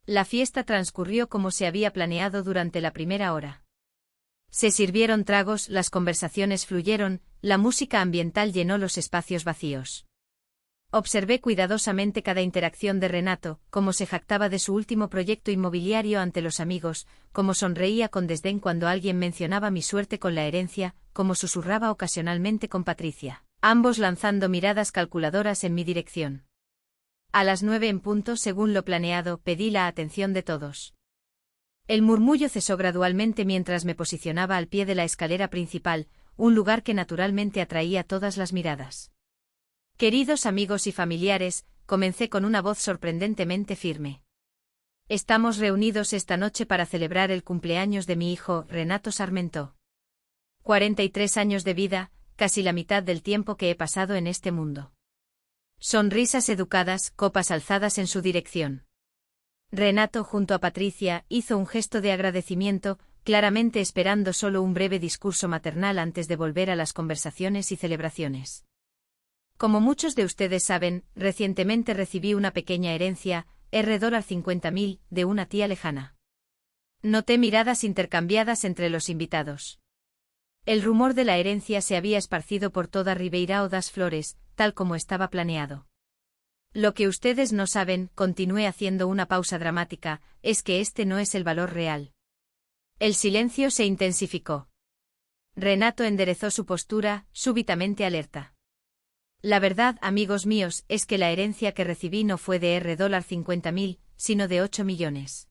La fiesta transcurrió como se había planeado durante la primera hora. Se sirvieron tragos, las conversaciones fluyeron, la música ambiental llenó los espacios vacíos. Observé cuidadosamente cada interacción de Renato, cómo se jactaba de su último proyecto inmobiliario ante los amigos, cómo sonreía con desdén cuando alguien mencionaba mi suerte con la herencia, cómo susurraba ocasionalmente con Patricia, ambos lanzando miradas calculadoras en mi dirección. A las 9 en punto, según lo planeado, pedí la atención de todos. El murmullo cesó gradualmente mientras me posicionaba al pie de la escalera principal, un lugar que naturalmente atraía todas las miradas. «Queridos amigos y familiares», comencé con una voz sorprendentemente firme. «Estamos reunidos esta noche para celebrar el cumpleaños de mi hijo, Renato Sarmentó. 43 años de vida, casi la mitad del tiempo que he pasado en este mundo». Sonrisas educadas, copas alzadas en su dirección. Renato, junto a Patricia, hizo un gesto de agradecimiento, claramente esperando solo un breve discurso maternal antes de volver a las conversaciones y celebraciones. Como muchos de ustedes saben, recientemente recibí una pequeña herencia, $50.000, de una tía lejana. Noté miradas intercambiadas entre los invitados. El rumor de la herencia se había esparcido por toda Ribeirão das Flores, tal como estaba planeado. Lo que ustedes no saben, continué haciendo una pausa dramática, es que este no es el valor real. El silencio se intensificó. Renato enderezó su postura, súbitamente alerta. La verdad, amigos míos, es que la herencia que recibí no fue de $50.000, sino de 8 millones.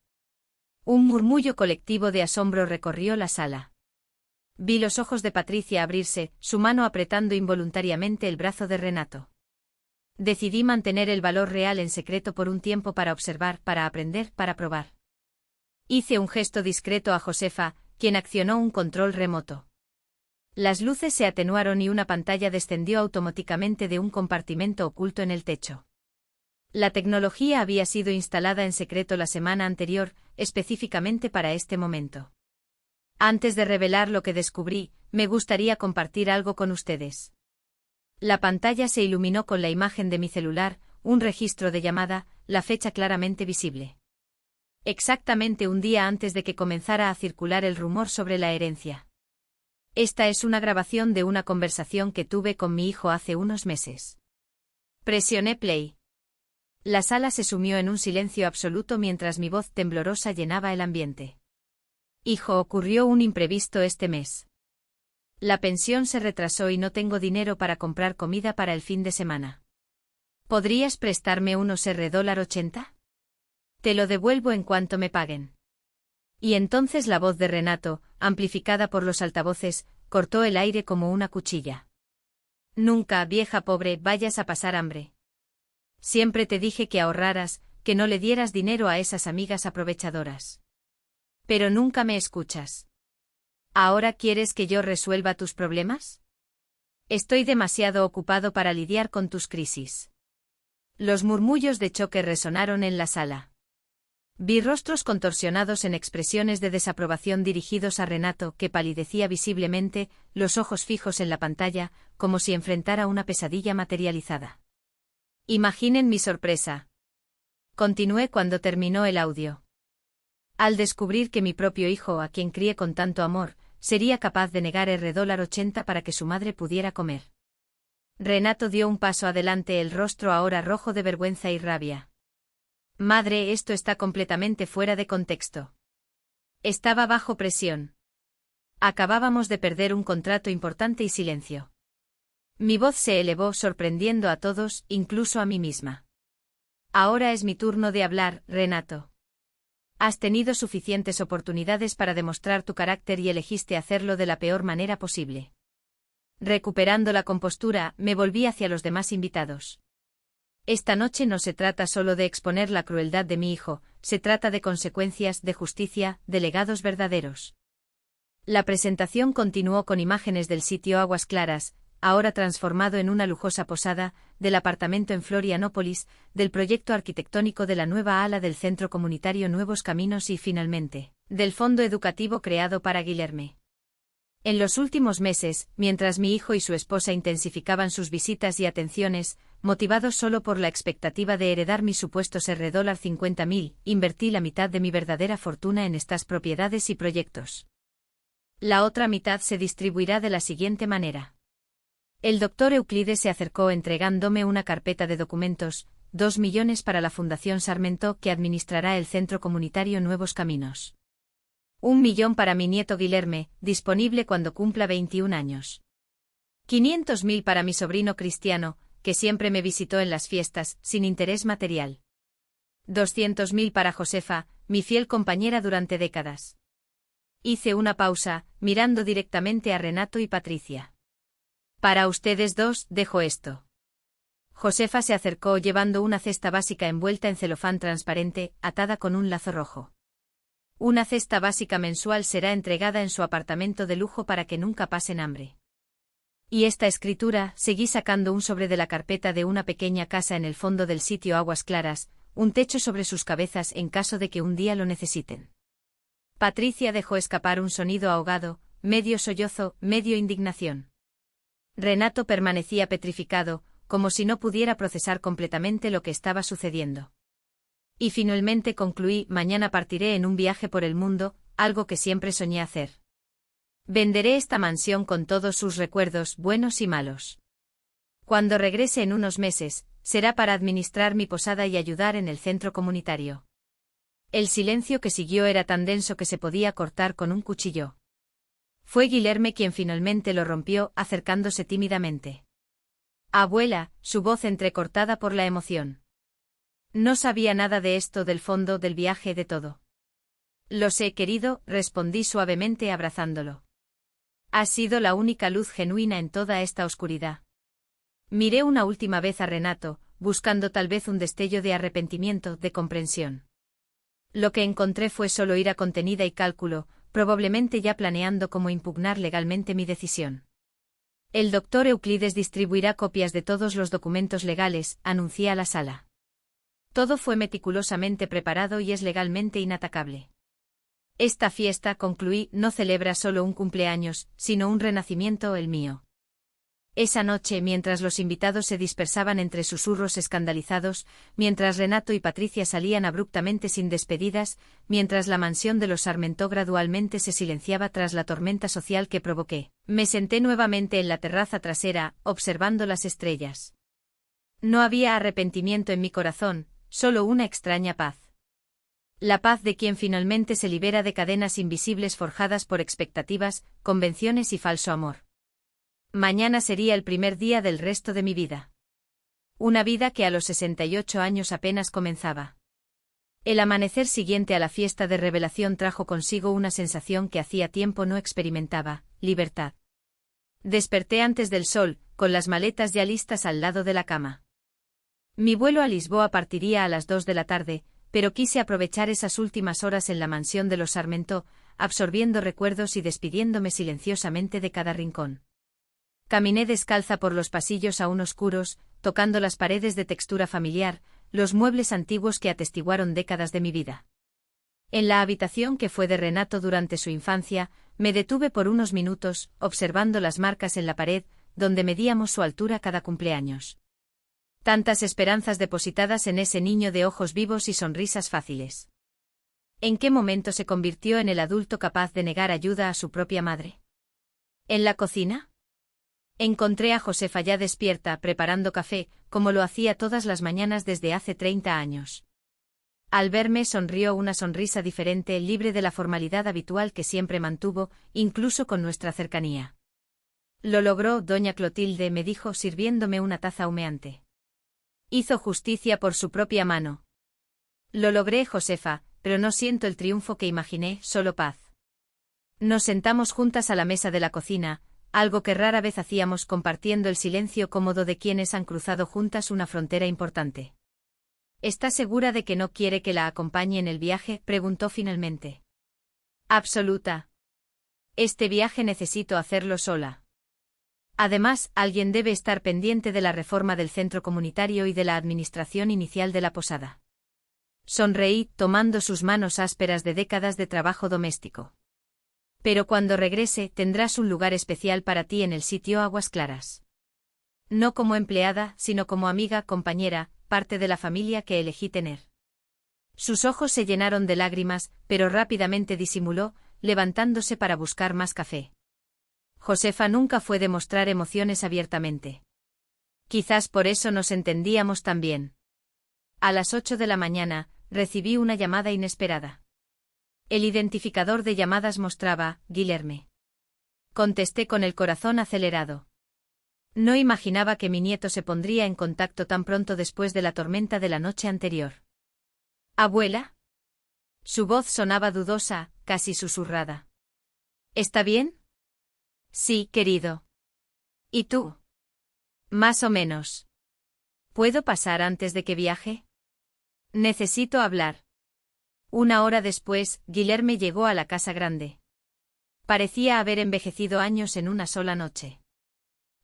Un murmullo colectivo de asombro recorrió la sala. Vi los ojos de Patricia abrirse, su mano apretando involuntariamente el brazo de Renato. Decidí mantener el valor real en secreto por un tiempo para observar, para aprender, para probar. Hice un gesto discreto a Josefa, quien accionó un control remoto. Las luces se atenuaron y una pantalla descendió automáticamente de un compartimento oculto en el techo. La tecnología había sido instalada en secreto la semana anterior, específicamente para este momento. Antes de revelar lo que descubrí, me gustaría compartir algo con ustedes. La pantalla se iluminó con la imagen de mi celular, un registro de llamada, la fecha claramente visible. Exactamente un día antes de que comenzara a circular el rumor sobre la herencia. Esta es una grabación de una conversación que tuve con mi hijo hace unos meses. Presioné play. La sala se sumió en un silencio absoluto mientras mi voz temblorosa llenaba el ambiente. Hijo, ocurrió un imprevisto este mes. La pensión se retrasó y no tengo dinero para comprar comida para el fin de semana. ¿Podrías prestarme unos $80? Te lo devuelvo en cuanto me paguen. Y entonces la voz de Renato, amplificada por los altavoces, cortó el aire como una cuchilla. Nunca, vieja pobre, vayas a pasar hambre. Siempre te dije que ahorraras, que no le dieras dinero a esas amigas aprovechadoras. Pero nunca me escuchas. ¿Ahora quieres que yo resuelva tus problemas? Estoy demasiado ocupado para lidiar con tus crisis. Los murmullos de choque resonaron en la sala. Vi rostros contorsionados en expresiones de desaprobación dirigidos a Renato, que palidecía visiblemente, los ojos fijos en la pantalla, como si enfrentara una pesadilla materializada. Imaginen mi sorpresa. Continué cuando terminó el audio. Al descubrir que mi propio hijo, a quien crié con tanto amor, sería capaz de negar $80 para que su madre pudiera comer. Renato dio un paso adelante, el rostro ahora rojo de vergüenza y rabia. Madre, esto está completamente fuera de contexto. Estaba bajo presión. Acabábamos de perder un contrato importante y silencio. Mi voz se elevó sorprendiendo a todos, incluso a mí misma. Ahora es mi turno de hablar, Renato. Has tenido suficientes oportunidades para demostrar tu carácter y elegiste hacerlo de la peor manera posible. Recuperando la compostura, me volví hacia los demás invitados. Esta noche no se trata solo de exponer la crueldad de mi hijo, se trata de consecuencias, de justicia, de legados verdaderos. La presentación continuó con imágenes del sitio Aguas Claras, ahora transformado en una lujosa posada, del apartamento en Florianópolis, del proyecto arquitectónico de la nueva ala del Centro Comunitario Nuevos Caminos y, finalmente, del fondo educativo creado para Guilherme. En los últimos meses, mientras mi hijo y su esposa intensificaban sus visitas y atenciones, motivados solo por la expectativa de heredar mis supuestos $50.000, invertí la mitad de mi verdadera fortuna en estas propiedades y proyectos. La otra mitad se distribuirá de la siguiente manera. El doctor Euclides se acercó entregándome una carpeta de documentos, 2 millones para la Fundación Sarmentó, que administrará el Centro Comunitario Nuevos Caminos. 1 millón para mi nieto Guilherme, disponible cuando cumpla 21 años. 500.000 para mi sobrino Cristiano, que siempre me visitó en las fiestas, sin interés material. 200.000 para Josefa, mi fiel compañera durante décadas. Hice una pausa, mirando directamente a Renato y Patricia. Para ustedes dos, dejo esto. Josefa se acercó llevando una cesta básica envuelta en celofán transparente, atada con un lazo rojo. Una cesta básica mensual será entregada en su apartamento de lujo para que nunca pasen hambre. Y esta escritura, seguí sacando un sobre de la carpeta de una pequeña casa en el fondo del sitio Aguas Claras, un techo sobre sus cabezas en caso de que un día lo necesiten. Patricia dejó escapar un sonido ahogado, medio sollozo, medio indignación. Renato permanecía petrificado, como si no pudiera procesar completamente lo que estaba sucediendo. Y finalmente concluí: mañana partiré en un viaje por el mundo, algo que siempre soñé hacer. Venderé esta mansión con todos sus recuerdos, buenos y malos. Cuando regrese en unos meses, será para administrar mi posada y ayudar en el centro comunitario. El silencio que siguió era tan denso que se podía cortar con un cuchillo. Fue Guilherme quien finalmente lo rompió, acercándose tímidamente. Abuela, su voz entrecortada por la emoción. No sabía nada de esto, del fondo, del viaje, de todo. Lo sé, querido, respondí suavemente abrazándolo. Has sido la única luz genuina en toda esta oscuridad. Miré una última vez a Renato, buscando tal vez un destello de arrepentimiento, de comprensión. Lo que encontré fue solo ira contenida y cálculo, probablemente ya planeando cómo impugnar legalmente mi decisión. El doctor Euclides distribuirá copias de todos los documentos legales, anuncié a la sala. Todo fue meticulosamente preparado y es legalmente inatacable. Esta fiesta, concluí, no celebra solo un cumpleaños, sino un renacimiento, el mío. Esa noche, mientras los invitados se dispersaban entre susurros escandalizados, mientras Renato y Patricia salían abruptamente sin despedidas, mientras la mansión de los Sarmentó gradualmente se silenciaba tras la tormenta social que provoqué, me senté nuevamente en la terraza trasera, observando las estrellas. No había arrepentimiento en mi corazón, solo una extraña paz. La paz de quien finalmente se libera de cadenas invisibles forjadas por expectativas, convenciones y falso amor. Mañana sería el primer día del resto de mi vida. Una vida que a los 68 años apenas comenzaba. El amanecer siguiente a la fiesta de revelación trajo consigo una sensación que hacía tiempo no experimentaba: libertad. Desperté antes del sol, con las maletas ya listas al lado de la cama. Mi vuelo a Lisboa partiría a las 2 de la tarde, pero quise aprovechar esas últimas horas en la mansión de los Sarmentó, absorbiendo recuerdos y despidiéndome silenciosamente de cada rincón. Caminé descalza por los pasillos aún oscuros, tocando las paredes de textura familiar, los muebles antiguos que atestiguaron décadas de mi vida. En la habitación que fue de Renato durante su infancia, me detuve por unos minutos, observando las marcas en la pared, donde medíamos su altura cada cumpleaños. Tantas esperanzas depositadas en ese niño de ojos vivos y sonrisas fáciles. ¿En qué momento se convirtió en el adulto capaz de negar ayuda a su propia madre? ¿En la cocina? Encontré a Josefa ya despierta, preparando café, como lo hacía todas las mañanas desde hace 30 años. Al verme sonrió una sonrisa diferente, libre de la formalidad habitual que siempre mantuvo, incluso con nuestra cercanía. Lo logró, doña Clotilde, me dijo, sirviéndome una taza humeante. Hizo justicia por su propia mano. Lo logré, Josefa, pero no siento el triunfo que imaginé, solo paz. Nos sentamos juntas a la mesa de la cocina, algo que rara vez hacíamos, compartiendo el silencio cómodo de quienes han cruzado juntas una frontera importante. ¿Está segura de que no quiere que la acompañe en el viaje?, preguntó finalmente. Absoluta. Este viaje necesito hacerlo sola. Además, alguien debe estar pendiente de la reforma del centro comunitario y de la administración inicial de la posada. Sonreí, tomando sus manos ásperas de décadas de trabajo doméstico. Pero cuando regrese, tendrás un lugar especial para ti en el sitio Aguas Claras. No como empleada, sino como amiga, compañera, parte de la familia que elegí tener. Sus ojos se llenaron de lágrimas, pero rápidamente disimuló, levantándose para buscar más café. Josefa nunca fue de mostrar emociones abiertamente. Quizás por eso nos entendíamos tan bien. A las 8 de la mañana, recibí una llamada inesperada. El identificador de llamadas mostraba, Guilherme. Contesté con el corazón acelerado. No imaginaba que mi nieto se pondría en contacto tan pronto después de la tormenta de la noche anterior. ¿Abuela? Su voz sonaba dudosa, casi susurrada. ¿Está bien? Sí, querido. ¿Y tú? Más o menos. ¿Puedo pasar antes de que viaje? Necesito hablar. Una hora después, Guilherme llegó a la casa grande. Parecía haber envejecido años en una sola noche.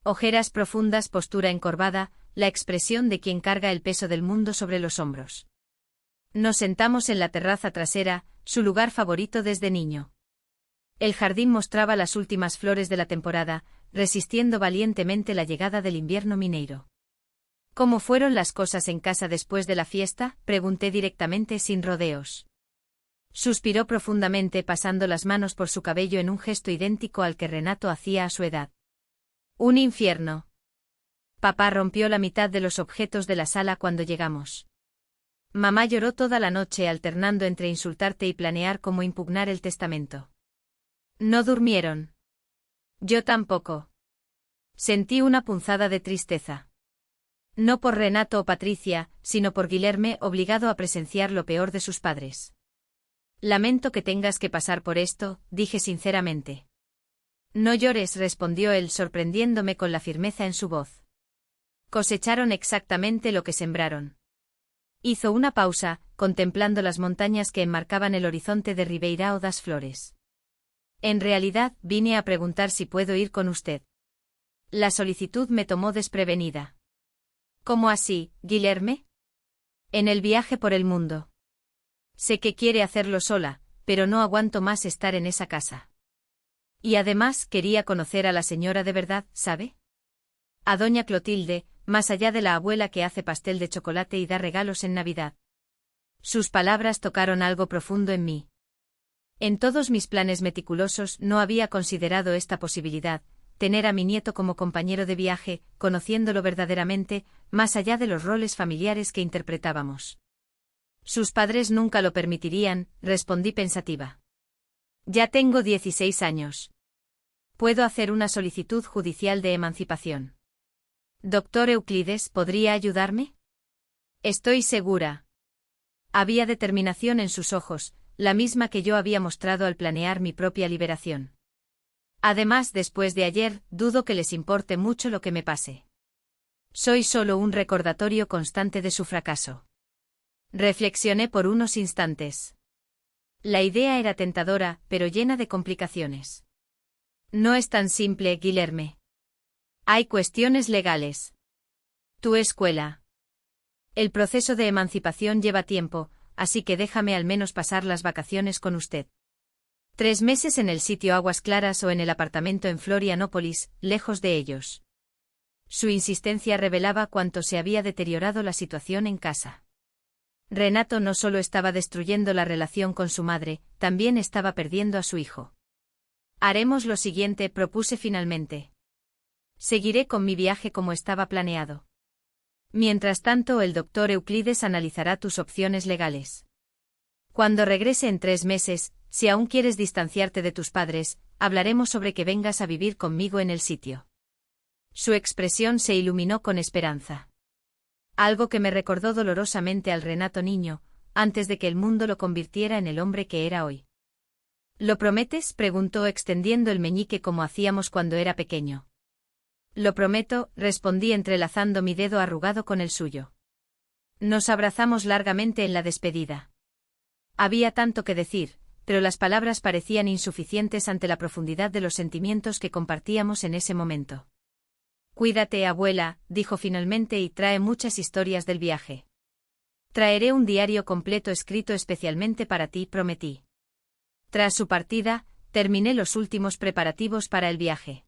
Ojeras profundas, postura encorvada, la expresión de quien carga el peso del mundo sobre los hombros. Nos sentamos en la terraza trasera, su lugar favorito desde niño. El jardín mostraba las últimas flores de la temporada, resistiendo valientemente la llegada del invierno mineiro. ¿Cómo fueron las cosas en casa después de la fiesta?, pregunté directamente sin rodeos. Suspiró profundamente, pasando las manos por su cabello en un gesto idéntico al que Renato hacía a su edad. Un infierno. Papá rompió la mitad de los objetos de la sala cuando llegamos. Mamá lloró toda la noche, alternando entre insultarte y planear cómo impugnar el testamento. No durmieron. Yo tampoco. Sentí una punzada de tristeza. No por Renato o Patricia, sino por Guilherme, obligado a presenciar lo peor de sus padres. Lamento que tengas que pasar por esto, dije sinceramente. No llores, respondió él, sorprendiéndome con la firmeza en su voz. Cosecharon exactamente lo que sembraron. Hizo una pausa, contemplando las montañas que enmarcaban el horizonte de Ribeirão das Flores. En realidad, vine a preguntar si puedo ir con usted. La solicitud me tomó desprevenida. ¿Cómo así, Guilherme? En el viaje por el mundo. Sé que quiere hacerlo sola, pero no aguanto más estar en esa casa. Y además quería conocer a la señora de verdad, ¿sabe? A doña Clotilde, más allá de la abuela que hace pastel de chocolate y da regalos en Navidad. Sus palabras tocaron algo profundo en mí. En todos mis planes meticulosos no había considerado esta posibilidad, tener a mi nieto como compañero de viaje, conociéndolo verdaderamente, más allá de los roles familiares que interpretábamos. Sus padres nunca lo permitirían, respondí pensativa. Ya tengo 16 años. Puedo hacer una solicitud judicial de emancipación. Doctor Euclides, ¿podría ayudarme? Estoy segura. Había determinación en sus ojos, la misma que yo había mostrado al planear mi propia liberación. Además, después de ayer, dudo que les importe mucho lo que me pase. Soy solo un recordatorio constante de su fracaso. Reflexioné por unos instantes. La idea era tentadora, pero llena de complicaciones. No es tan simple, Guilherme. Hay cuestiones legales. Tu escuela. El proceso de emancipación lleva tiempo, así que déjame al menos pasar las vacaciones con usted. 3 meses en el sitio Aguas Claras o en el apartamento en Florianópolis, lejos de ellos. Su insistencia revelaba cuánto se había deteriorado la situación en casa. Renato no solo estaba destruyendo la relación con su madre, también estaba perdiendo a su hijo. Haremos lo siguiente, propuse finalmente. Seguiré con mi viaje como estaba planeado. Mientras tanto, el doctor Euclides analizará tus opciones legales. Cuando regrese en 3 meses, si aún quieres distanciarte de tus padres, hablaremos sobre que vengas a vivir conmigo en el sitio. Su expresión se iluminó con esperanza. Algo que me recordó dolorosamente al Renato niño, antes de que el mundo lo convirtiera en el hombre que era hoy. ¿Lo prometes?, preguntó extendiendo el meñique como hacíamos cuando era pequeño. Lo prometo, respondí entrelazando mi dedo arrugado con el suyo. Nos abrazamos largamente en la despedida. Había tanto que decir, pero las palabras parecían insuficientes ante la profundidad de los sentimientos que compartíamos en ese momento. Cuídate, abuela, dijo finalmente, y trae muchas historias del viaje. Traeré un diario completo escrito especialmente para ti, prometí. Tras su partida, terminé los últimos preparativos para el viaje.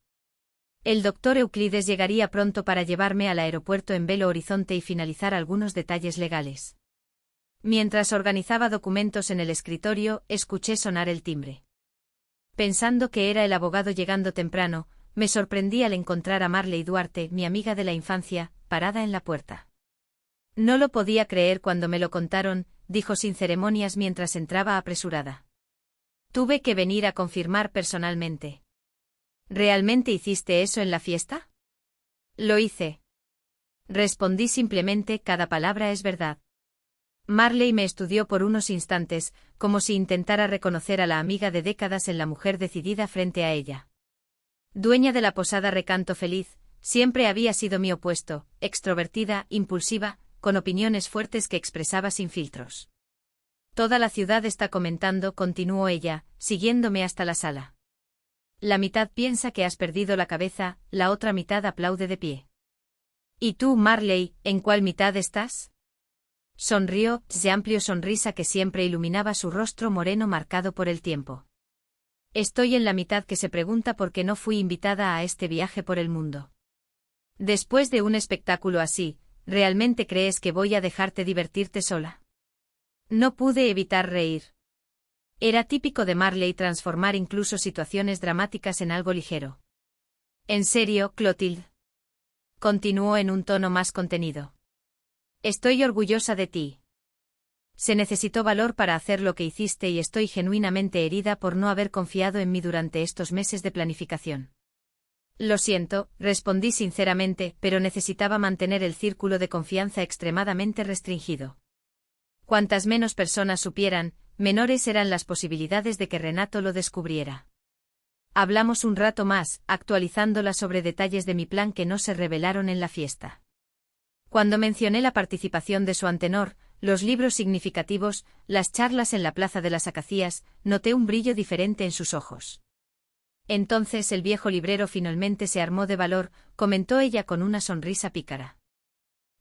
El doctor Euclides llegaría pronto para llevarme al aeropuerto en Belo Horizonte y finalizar algunos detalles legales. Mientras organizaba documentos en el escritorio, escuché sonar el timbre. Pensando que era el abogado llegando temprano, me sorprendí al encontrar a Marley Duarte, mi amiga de la infancia, parada en la puerta. No lo podía creer cuando me lo contaron, dijo sin ceremonias mientras entraba apresurada. Tuve que venir a confirmar personalmente. ¿Realmente hiciste eso en la fiesta? Lo hice. Respondí simplemente, cada palabra es verdad. Marley me estudió por unos instantes, como si intentara reconocer a la amiga de décadas en la mujer decidida frente a ella. Dueña de la posada Recanto Feliz, siempre había sido mi opuesto, extrovertida, impulsiva, con opiniones fuertes que expresaba sin filtros. Toda la ciudad está comentando, continuó ella, siguiéndome hasta la sala. La mitad piensa que has perdido la cabeza, la otra mitad aplaude de pie. ¿Y tú, Marley, en cuál mitad estás? Sonrió, de amplia sonrisa que siempre iluminaba su rostro moreno marcado por el tiempo. Estoy en la mitad que se pregunta por qué no fui invitada a este viaje por el mundo. Después de un espectáculo así, ¿realmente crees que voy a dejarte divertirte sola? No pude evitar reír. Era típico de Marley transformar incluso situaciones dramáticas en algo ligero. ¿En serio, Clotilde? Continuó en un tono más contenido. Estoy orgullosa de ti. Se necesitó valor para hacer lo que hiciste y estoy genuinamente herida por no haber confiado en mí durante estos meses de planificación. Lo siento, respondí sinceramente, pero necesitaba mantener el círculo de confianza extremadamente restringido. Cuantas menos personas supieran, menores eran las posibilidades de que Renato lo descubriera. Hablamos un rato más, actualizándola sobre detalles de mi plan que no se revelaron en la fiesta. Cuando mencioné la participación de su antenor, los libros significativos, las charlas en la Plaza de las Acacias, noté un brillo diferente en sus ojos. Entonces el viejo librero finalmente se armó de valor, comentó ella con una sonrisa pícara.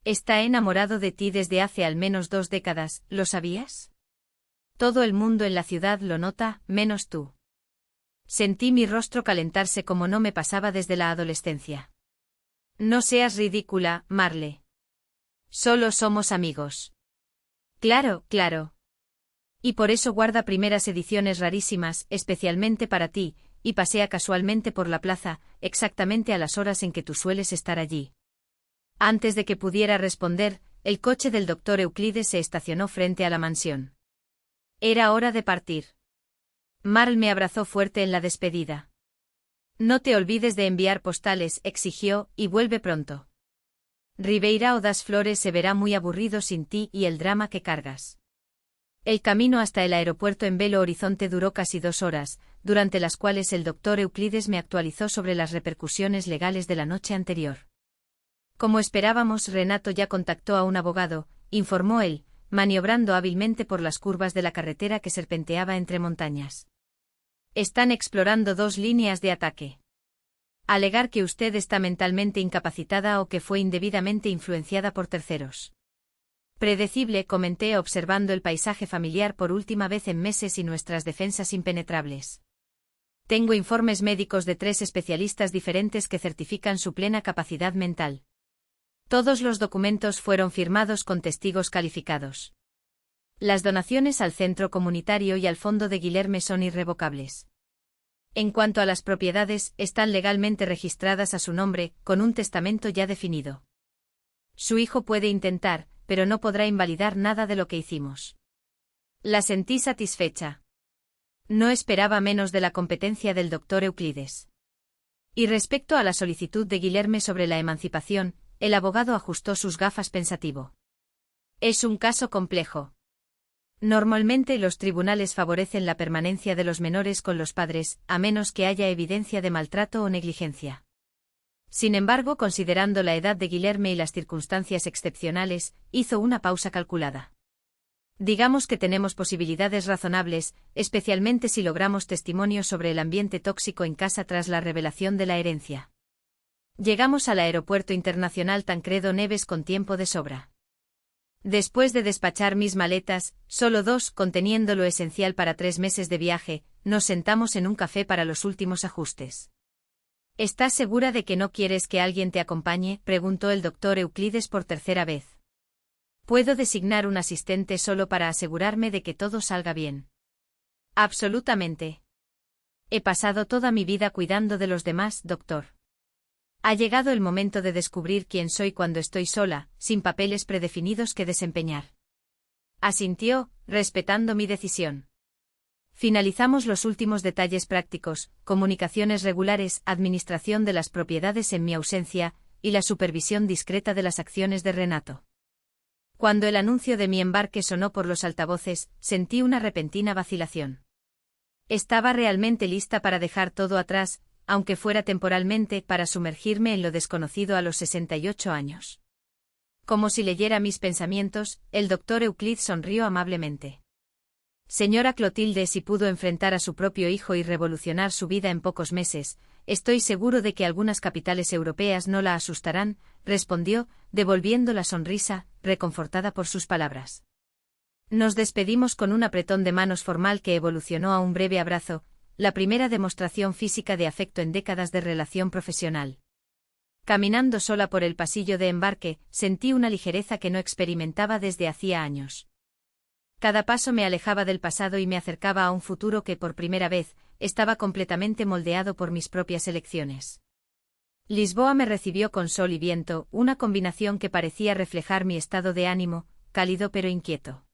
Está enamorado de ti desde hace al menos 2 décadas, ¿lo sabías? Todo el mundo en la ciudad lo nota, menos tú. Sentí mi rostro calentarse como no me pasaba desde la adolescencia. No seas ridícula, Marle. Solo somos amigos. Claro, claro. Y por eso guarda primeras ediciones rarísimas, especialmente para ti, y pasea casualmente por la plaza, exactamente a las horas en que tú sueles estar allí. Antes de que pudiera responder, el coche del doctor Euclides se estacionó frente a la mansión. Era hora de partir. Marl me abrazó fuerte en la despedida. No te olvides de enviar postales, exigió, y vuelve pronto. Ribeirão das Flores se verá muy aburrido sin ti y el drama que cargas. El camino hasta el aeropuerto en Belo Horizonte duró casi 2 horas, durante las cuales el doctor Euclides me actualizó sobre las repercusiones legales de la noche anterior. Como esperábamos, Renato ya contactó a un abogado, informó él, maniobrando hábilmente por las curvas de la carretera que serpenteaba entre montañas. Están explorando 2 líneas de ataque. Alegar que usted está mentalmente incapacitada o que fue indebidamente influenciada por terceros. Predecible, comenté observando el paisaje familiar por última vez en meses y nuestras defensas impenetrables. Tengo informes médicos de 3 especialistas diferentes que certifican su plena capacidad mental. Todos los documentos fueron firmados con testigos calificados. Las donaciones al centro comunitario y al fondo de Guilherme son irrevocables. En cuanto a las propiedades, están legalmente registradas a su nombre, con un testamento ya definido. Su hijo puede intentar, pero no podrá invalidar nada de lo que hicimos. La sentí satisfecha. No esperaba menos de la competencia del doctor Euclides. Y respecto a la solicitud de Guilherme sobre la emancipación, el abogado ajustó sus gafas pensativo. Es un caso complejo. Normalmente los tribunales favorecen la permanencia de los menores con los padres, a menos que haya evidencia de maltrato o negligencia. Sin embargo, considerando la edad de Guilherme y las circunstancias excepcionales, hizo una pausa calculada. Digamos que tenemos posibilidades razonables, especialmente si logramos testimonios sobre el ambiente tóxico en casa tras la revelación de la herencia. Llegamos al Aeropuerto Internacional Tancredo Neves con tiempo de sobra. Después de despachar mis maletas, solo 2 conteniendo lo esencial para 3 meses de viaje, nos sentamos en un café para los últimos ajustes. ¿Estás segura de que no quieres que alguien te acompañe?, preguntó el doctor Euclides por tercera vez. ¿Puedo designar un asistente solo para asegurarme de que todo salga bien? Absolutamente. He pasado toda mi vida cuidando de los demás, doctor. Ha llegado el momento de descubrir quién soy cuando estoy sola, sin papeles predefinidos que desempeñar. Asintió, respetando mi decisión. Finalizamos los últimos detalles prácticos, comunicaciones regulares, administración de las propiedades en mi ausencia, y la supervisión discreta de las acciones de Renato. Cuando el anuncio de mi embarque sonó por los altavoces, sentí una repentina vacilación. Estaba realmente lista para dejar todo atrás, aunque fuera temporalmente, para sumergirme en lo desconocido a los 68 años. Como si leyera mis pensamientos, el doctor Euclid sonrió amablemente. Señora Clotilde, si pudo enfrentar a su propio hijo y revolucionar su vida en pocos meses, estoy seguro de que algunas capitales europeas no la asustarán, respondió, devolviendo la sonrisa, reconfortada por sus palabras. Nos despedimos con un apretón de manos formal que evolucionó a un breve abrazo, la primera demostración física de afecto en décadas de relación profesional. Caminando sola por el pasillo de embarque, sentí una ligereza que no experimentaba desde hacía años. Cada paso me alejaba del pasado y me acercaba a un futuro que por primera vez estaba completamente moldeado por mis propias elecciones. Lisboa me recibió con sol y viento, una combinación que parecía reflejar mi estado de ánimo, cálido pero inquieto.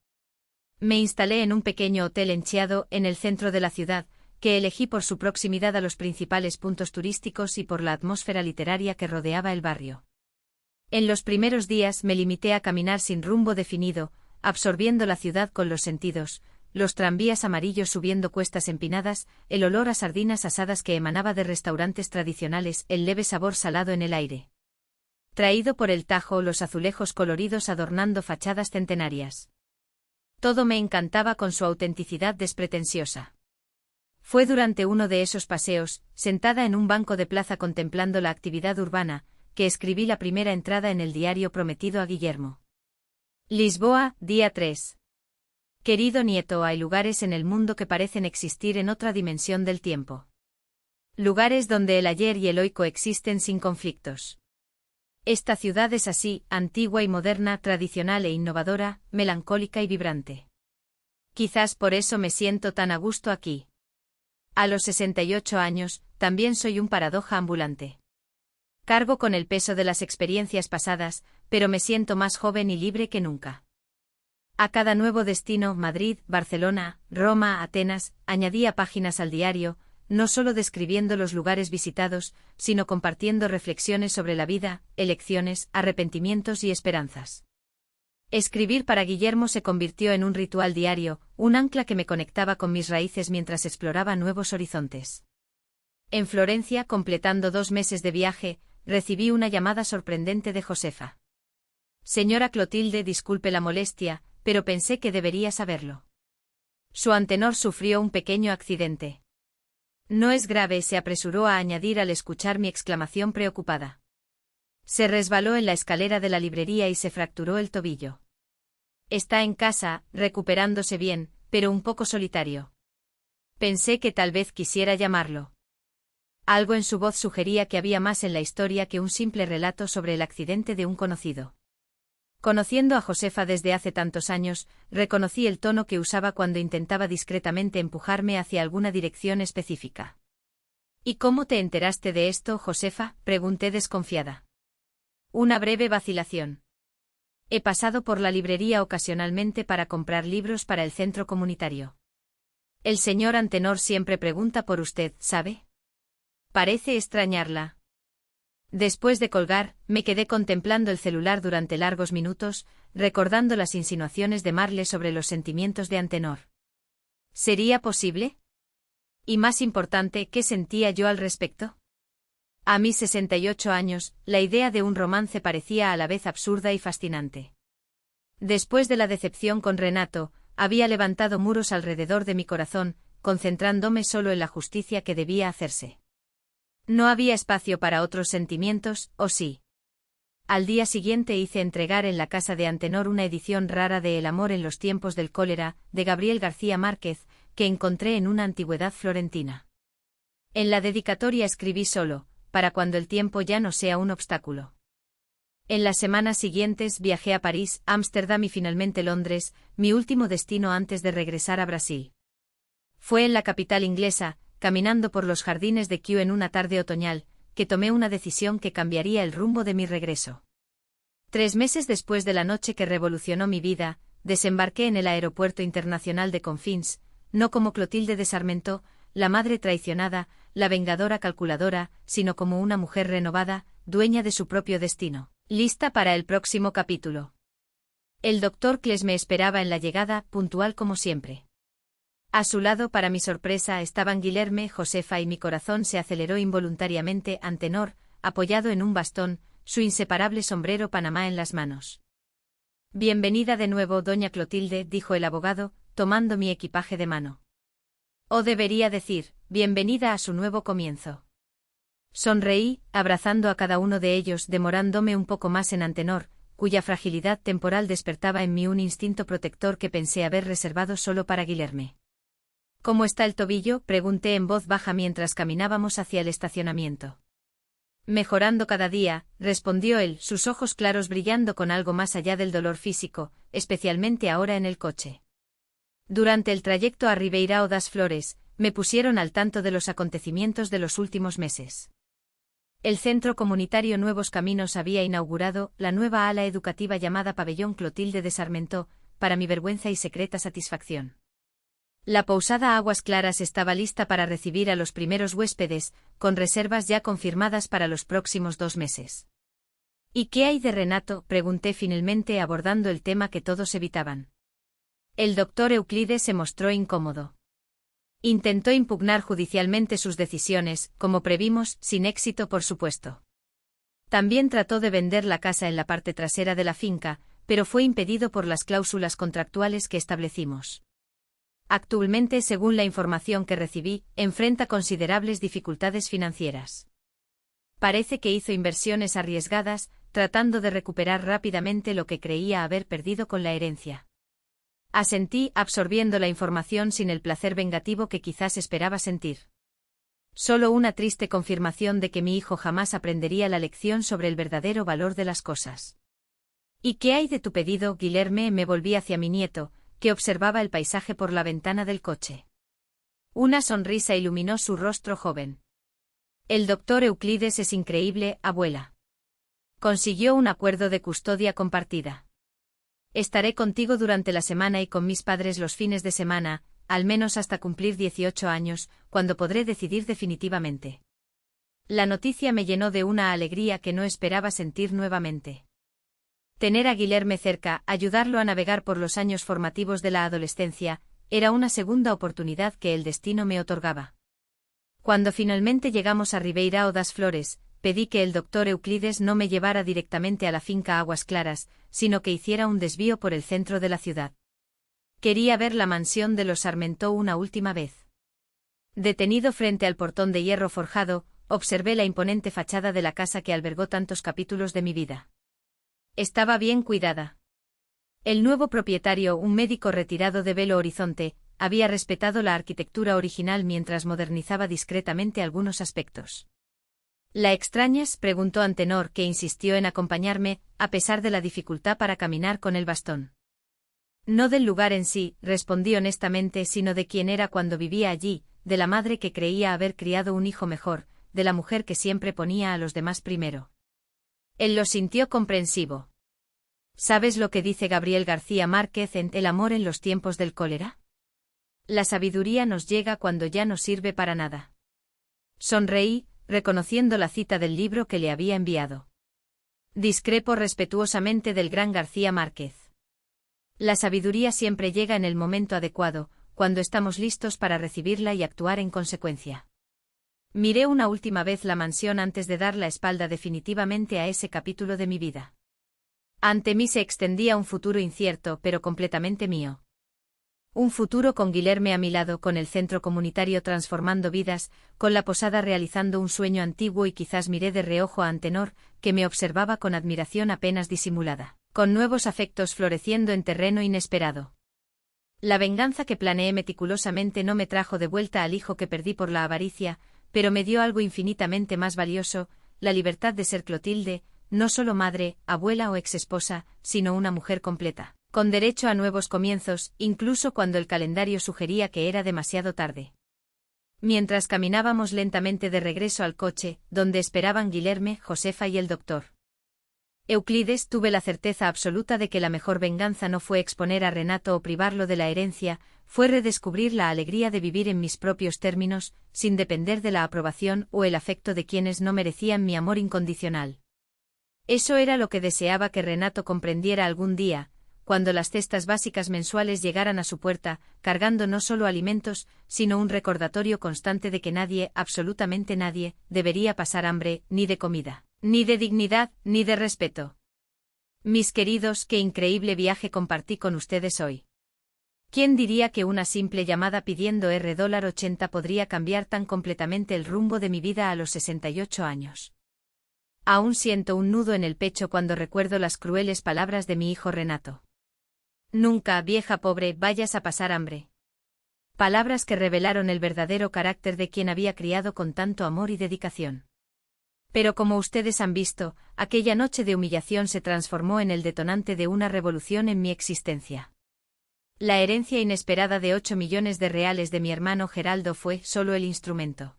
Me instalé en un pequeño hotel en Chiado, en el centro de la ciudad, que elegí por su proximidad a los principales puntos turísticos y por la atmósfera literaria que rodeaba el barrio. En los primeros días me limité a caminar sin rumbo definido, absorbiendo la ciudad con los sentidos, los tranvías amarillos subiendo cuestas empinadas, el olor a sardinas asadas que emanaba de restaurantes tradicionales, el leve sabor salado en el aire. Traído por el Tajo, los azulejos coloridos adornando fachadas centenarias. Todo me encantaba con su autenticidad despretensiosa. Fue durante uno de esos paseos, sentada en un banco de plaza contemplando la actividad urbana, que escribí la primera entrada en el diario prometido a Guillermo. Lisboa, día 3. Querido nieto, hay lugares en el mundo que parecen existir en otra dimensión del tiempo. Lugares donde el ayer y el hoy coexisten sin conflictos. Esta ciudad es así, antigua y moderna, tradicional e innovadora, melancólica y vibrante. Quizás por eso me siento tan a gusto aquí. A los 68 años, también soy un paradoja ambulante. Cargo con el peso de las experiencias pasadas, pero me siento más joven y libre que nunca. A cada nuevo destino, Madrid, Barcelona, Roma, Atenas, añadía páginas al diario, no solo describiendo los lugares visitados, sino compartiendo reflexiones sobre la vida, elecciones, arrepentimientos y esperanzas. Escribir para Guillermo se convirtió en un ritual diario, un ancla que me conectaba con mis raíces mientras exploraba nuevos horizontes. En Florencia, completando 2 meses de viaje, recibí una llamada sorprendente de Josefa. Señora Clotilde, disculpe la molestia, pero pensé que debería saberlo. Su antenor sufrió un pequeño accidente. No es grave, se apresuró a añadir al escuchar mi exclamación preocupada. Se resbaló en la escalera de la librería y se fracturó el tobillo. Está en casa, recuperándose bien, pero un poco solitario. Pensé que tal vez quisiera llamarlo. Algo en su voz sugería que había más en la historia que un simple relato sobre el accidente de un conocido. Conociendo a Josefa desde hace tantos años, reconocí el tono que usaba cuando intentaba discretamente empujarme hacia alguna dirección específica. ¿Y cómo te enteraste de esto, Josefa?, pregunté desconfiada. Una breve vacilación. He pasado por la librería ocasionalmente para comprar libros para el centro comunitario. El señor Antenor siempre pregunta por usted, ¿sabe? Parece extrañarla. Después de colgar, me quedé contemplando el celular durante largos minutos, recordando las insinuaciones de Marle sobre los sentimientos de Antenor. ¿Sería posible? Y más importante, ¿qué sentía yo al respecto? A mis 68 años, la idea de un romance parecía a la vez absurda y fascinante. Después de la decepción con Renato, había levantado muros alrededor de mi corazón, concentrándome solo en la justicia que debía hacerse. No había espacio para otros sentimientos, ¿o sí? Al día siguiente hice entregar en la casa de Antenor una edición rara de El amor en los tiempos del cólera, de Gabriel García Márquez, que encontré en una antigüedad florentina. En la dedicatoria escribí solo, para cuando el tiempo ya no sea un obstáculo. En las semanas siguientes viajé a París, Ámsterdam y finalmente Londres, mi último destino antes de regresar a Brasil. Fue en la capital inglesa, caminando por los jardines de Kew en una tarde otoñal, que tomé una decisión que cambiaría el rumbo de mi regreso. 3 meses después de la noche que revolucionó mi vida, desembarqué en el aeropuerto internacional de Confins, no como Clotilde de Sarmentó, la madre traicionada, la vengadora calculadora, sino como una mujer renovada, dueña de su propio destino, lista para el próximo capítulo. El doctor Kles me esperaba en la llegada, puntual como siempre. A su lado, para mi sorpresa, estaban Guilherme, Josefa y mi corazón se aceleró involuntariamente. Antenor, apoyado en un bastón, su inseparable sombrero Panamá en las manos. Bienvenida de nuevo, doña Clotilde, dijo el abogado, tomando mi equipaje de mano. O debería decir, bienvenida a su nuevo comienzo. Sonreí, abrazando a cada uno de ellos, demorándome un poco más en Antenor, cuya fragilidad temporal despertaba en mí un instinto protector que pensé haber reservado solo para Guilherme. ¿Cómo está el tobillo?, pregunté en voz baja mientras caminábamos hacia el estacionamiento. Mejorando cada día, respondió él, sus ojos claros brillando con algo más allá del dolor físico, especialmente ahora en el coche. Durante el trayecto a Ribeirão das Flores, me pusieron al tanto de los acontecimientos de los últimos meses. El centro comunitario Nuevos Caminos había inaugurado la nueva ala educativa llamada Pabellón Clotilde de Sarmentó, para mi vergüenza y secreta satisfacción. La pousada Aguas Claras estaba lista para recibir a los primeros huéspedes, con reservas ya confirmadas para los próximos 2 meses. ¿Y qué hay de Renato?, pregunté finalmente, abordando el tema que todos evitaban. El doctor Euclides se mostró incómodo. Intentó impugnar judicialmente sus decisiones, como previmos, sin éxito por supuesto. También trató de vender la casa en la parte trasera de la finca, pero fue impedido por las cláusulas contractuales que establecimos. Actualmente, según la información que recibí, enfrenta considerables dificultades financieras. Parece que hizo inversiones arriesgadas, tratando de recuperar rápidamente lo que creía haber perdido con la herencia. Asentí, absorbiendo la información sin el placer vengativo que quizás esperaba sentir. Solo una triste confirmación de que mi hijo jamás aprendería la lección sobre el verdadero valor de las cosas. ¿Y qué hay de tu pedido, Guilherme?, me volví hacia mi nieto, que observaba el paisaje por la ventana del coche. Una sonrisa iluminó su rostro joven. El doctor Euclides es increíble, abuela. Consiguió un acuerdo de custodia compartida. Estaré contigo durante la semana y con mis padres los fines de semana, al menos hasta cumplir 18 años, cuando podré decidir definitivamente. La noticia me llenó de una alegría que no esperaba sentir nuevamente. Tener a Guilherme cerca, ayudarlo a navegar por los años formativos de la adolescencia, era una segunda oportunidad que el destino me otorgaba. Cuando finalmente llegamos a Ribeirão das Flores, pedí que el doctor Euclides no me llevara directamente a la finca Aguas Claras, sino que hiciera un desvío por el centro de la ciudad. Quería ver la mansión de los Sarmentó una última vez. Detenido frente al portón de hierro forjado, observé la imponente fachada de la casa que albergó tantos capítulos de mi vida. Estaba bien cuidada. El nuevo propietario, un médico retirado de Belo Horizonte, había respetado la arquitectura original mientras modernizaba discretamente algunos aspectos. ¿La extrañas?, preguntó Antenor, que insistió en acompañarme, a pesar de la dificultad para caminar con el bastón. No del lugar en sí, respondí honestamente, sino de quién era cuando vivía allí, de la madre que creía haber criado un hijo mejor, de la mujer que siempre ponía a los demás primero. Él lo sintió comprensivo. ¿Sabes lo que dice Gabriel García Márquez en El amor en los tiempos del cólera? La sabiduría nos llega cuando ya no sirve para nada. Sonreí, reconociendo la cita del libro que le había enviado. Discrepo respetuosamente del gran García Márquez. La sabiduría siempre llega en el momento adecuado, cuando estamos listos para recibirla y actuar en consecuencia. Miré una última vez la mansión antes de dar la espalda definitivamente a ese capítulo de mi vida. Ante mí se extendía un futuro incierto, pero completamente mío. Un futuro con Guilherme a mi lado, con el centro comunitario transformando vidas, con la posada realizando un sueño antiguo, y quizás miré de reojo a Antenor, que me observaba con admiración apenas disimulada, con nuevos afectos floreciendo en terreno inesperado. La venganza que planeé meticulosamente no me trajo de vuelta al hijo que perdí por la avaricia, pero me dio algo infinitamente más valioso, la libertad de ser Clotilde, no solo madre, abuela o exesposa, sino una mujer completa, con derecho a nuevos comienzos, incluso cuando el calendario sugería que era demasiado tarde. Mientras caminábamos lentamente de regreso al coche, donde esperaban Guilherme, Josefa y el doctor Euclides, tuve la certeza absoluta de que la mejor venganza no fue exponer a Renato o privarlo de la herencia, fue redescubrir la alegría de vivir en mis propios términos, sin depender de la aprobación o el afecto de quienes no merecían mi amor incondicional. Eso era lo que deseaba que Renato comprendiera algún día, cuando las cestas básicas mensuales llegaran a su puerta, cargando no solo alimentos, sino un recordatorio constante de que nadie, absolutamente nadie, debería pasar hambre, ni de comida, ni de dignidad, ni de respeto. Mis queridos, qué increíble viaje compartí con ustedes hoy. ¿Quién diría que una simple llamada pidiendo $80 podría cambiar tan completamente el rumbo de mi vida a los 68 años? Aún siento un nudo en el pecho cuando recuerdo las crueles palabras de mi hijo Renato. Nunca, vieja pobre, vayas a pasar hambre. Palabras que revelaron el verdadero carácter de quien había criado con tanto amor y dedicación. Pero como ustedes han visto, aquella noche de humillación se transformó en el detonante de una revolución en mi existencia. La herencia inesperada de 8 millones de reales de mi hermano Geraldo fue solo el instrumento.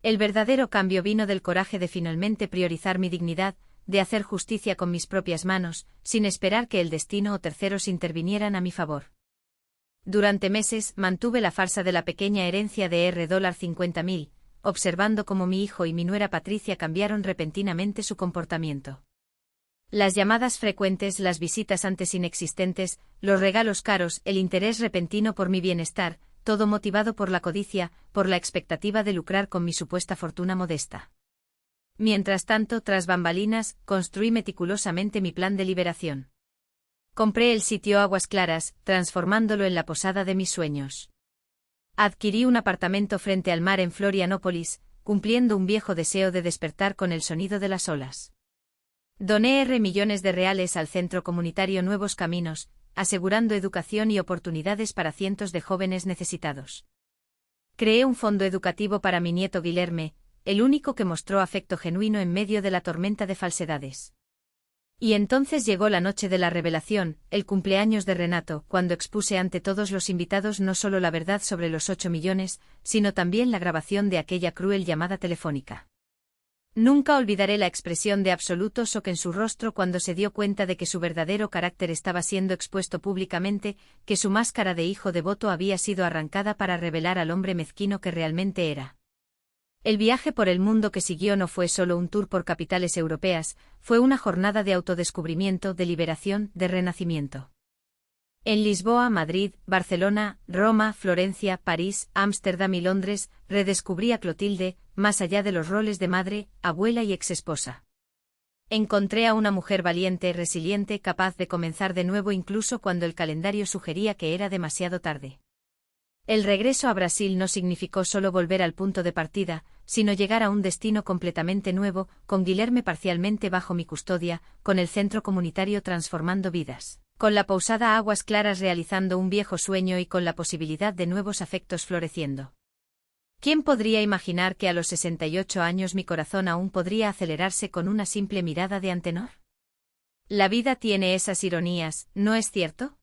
El verdadero cambio vino del coraje de finalmente priorizar mi dignidad, de hacer justicia con mis propias manos, sin esperar que el destino o terceros intervinieran a mi favor. Durante meses mantuve la farsa de la pequeña herencia de $50.000, observando cómo mi hijo y mi nuera Patricia cambiaron repentinamente su comportamiento. Las llamadas frecuentes, las visitas antes inexistentes, los regalos caros, el interés repentino por mi bienestar, todo motivado por la codicia, por la expectativa de lucrar con mi supuesta fortuna modesta. Mientras tanto, tras bambalinas, construí meticulosamente mi plan de liberación. Compré el sitio Aguas Claras, transformándolo en la posada de mis sueños. Adquirí un apartamento frente al mar en Florianópolis, cumpliendo un viejo deseo de despertar con el sonido de las olas. Doné millones de reales al centro comunitario Nuevos Caminos, asegurando educación y oportunidades para cientos de jóvenes necesitados. Creé un fondo educativo para mi nieto Guilherme, el único que mostró afecto genuino en medio de la tormenta de falsedades. Y entonces llegó la noche de la revelación, el cumpleaños de Renato, cuando expuse ante todos los invitados no solo la verdad sobre los 8 millones, sino también la grabación de aquella cruel llamada telefónica. Nunca olvidaré la expresión de absoluto shock en su rostro cuando se dio cuenta de que su verdadero carácter estaba siendo expuesto públicamente, que su máscara de hijo devoto había sido arrancada para revelar al hombre mezquino que realmente era. El viaje por el mundo que siguió no fue solo un tour por capitales europeas, fue una jornada de autodescubrimiento, de liberación, de renacimiento. En Lisboa, Madrid, Barcelona, Roma, Florencia, París, Ámsterdam y Londres, redescubrí a Clotilde, más allá de los roles de madre, abuela y exesposa. Encontré a una mujer valiente, resiliente, capaz de comenzar de nuevo incluso cuando el calendario sugería que era demasiado tarde. El regreso a Brasil no significó solo volver al punto de partida, sino llegar a un destino completamente nuevo, con Guilherme parcialmente bajo mi custodia, con el centro comunitario transformando vidas, con la Pousada Aguas Claras realizando un viejo sueño y con la posibilidad de nuevos afectos floreciendo. ¿Quién podría imaginar que a los 68 años mi corazón aún podría acelerarse con una simple mirada de Antenor? La vida tiene esas ironías, ¿no es cierto?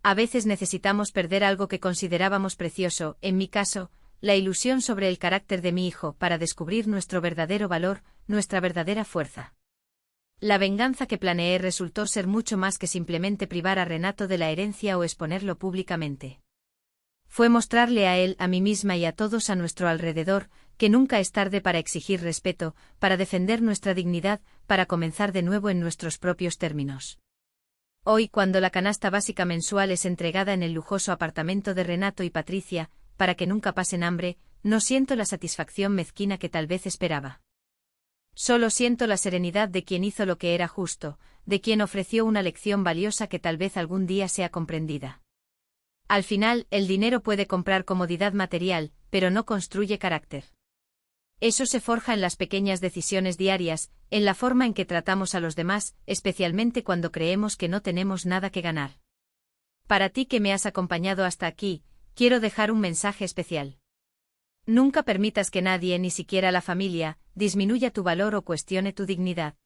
A veces necesitamos perder algo que considerábamos precioso, en mi caso, la ilusión sobre el carácter de mi hijo, para descubrir nuestro verdadero valor, nuestra verdadera fuerza. La venganza que planeé resultó ser mucho más que simplemente privar a Renato de la herencia o exponerlo públicamente. Fue mostrarle a él, a mí misma y a todos a nuestro alrededor, que nunca es tarde para exigir respeto, para defender nuestra dignidad, para comenzar de nuevo en nuestros propios términos. Hoy, cuando la canasta básica mensual es entregada en el lujoso apartamento de Renato y Patricia, para que nunca pasen hambre, no siento la satisfacción mezquina que tal vez esperaba. Solo siento la serenidad de quien hizo lo que era justo, de quien ofreció una lección valiosa que tal vez algún día sea comprendida. Al final, el dinero puede comprar comodidad material, pero no construye carácter. Eso se forja en las pequeñas decisiones diarias, en la forma en que tratamos a los demás, especialmente cuando creemos que no tenemos nada que ganar. Para ti que me has acompañado hasta aquí, quiero dejar un mensaje especial. Nunca permitas que nadie, ni siquiera la familia, disminuya tu valor o cuestione tu dignidad.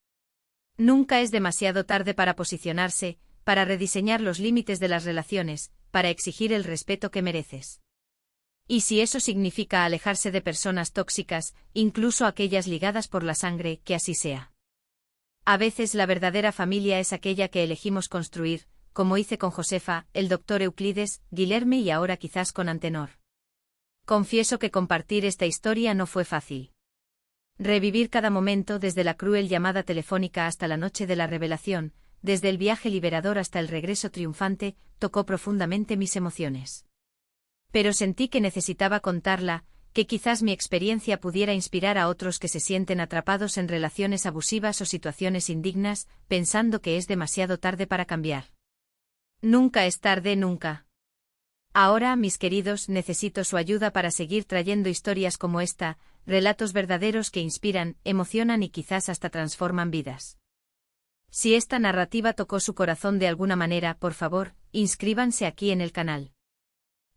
Nunca es demasiado tarde para posicionarse, para rediseñar los límites de las relaciones, para exigir el respeto que mereces. Y si eso significa alejarse de personas tóxicas, incluso aquellas ligadas por la sangre, que así sea. A veces la verdadera familia es aquella que elegimos construir, como hice con Josefa, el doctor Euclides, Guilherme y ahora quizás con Antenor. Confieso que compartir esta historia no fue fácil. Revivir cada momento, desde la cruel llamada telefónica hasta la noche de la revelación, desde el viaje liberador hasta el regreso triunfante, tocó profundamente mis emociones. Pero sentí que necesitaba contarla, que quizás mi experiencia pudiera inspirar a otros que se sienten atrapados en relaciones abusivas o situaciones indignas, pensando que es demasiado tarde para cambiar. Nunca es tarde, nunca. Ahora, mis queridos, necesito su ayuda para seguir trayendo historias como esta, relatos verdaderos que inspiran, emocionan y quizás hasta transforman vidas. Si esta narrativa tocó su corazón de alguna manera, por favor, inscríbanse aquí en el canal.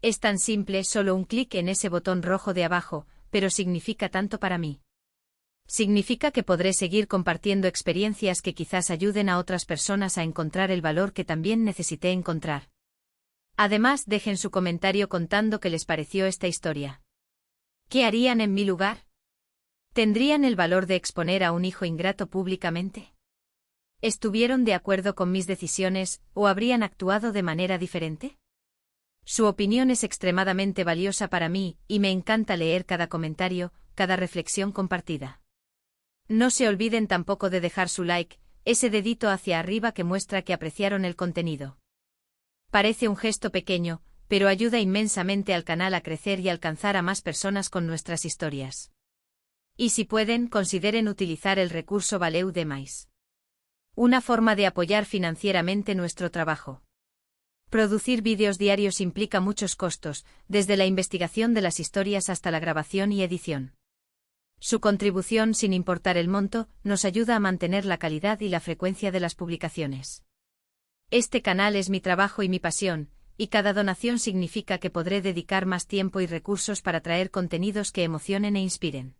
Es tan simple, solo un clic en ese botón rojo de abajo, pero significa tanto para mí. Significa que podré seguir compartiendo experiencias que quizás ayuden a otras personas a encontrar el valor que también necesité encontrar. Además, dejen su comentario contando qué les pareció esta historia. ¿Qué harían en mi lugar? ¿Tendrían el valor de exponer a un hijo ingrato públicamente? ¿Estuvieron de acuerdo con mis decisiones, o habrían actuado de manera diferente? Su opinión es extremadamente valiosa para mí, y me encanta leer cada comentario, cada reflexión compartida. No se olviden tampoco de dejar su like, ese dedito hacia arriba que muestra que apreciaron el contenido. Parece un gesto pequeño, pero ayuda inmensamente al canal a crecer y alcanzar a más personas con nuestras historias. Y si pueden, consideren utilizar el recurso Valeu Demais. Una forma de apoyar financieramente nuestro trabajo. Producir vídeos diarios implica muchos costos, desde la investigación de las historias hasta la grabación y edición. Su contribución, sin importar el monto, nos ayuda a mantener la calidad y la frecuencia de las publicaciones. Este canal es mi trabajo y mi pasión, y cada donación significa que podré dedicar más tiempo y recursos para traer contenidos que emocionen e inspiren.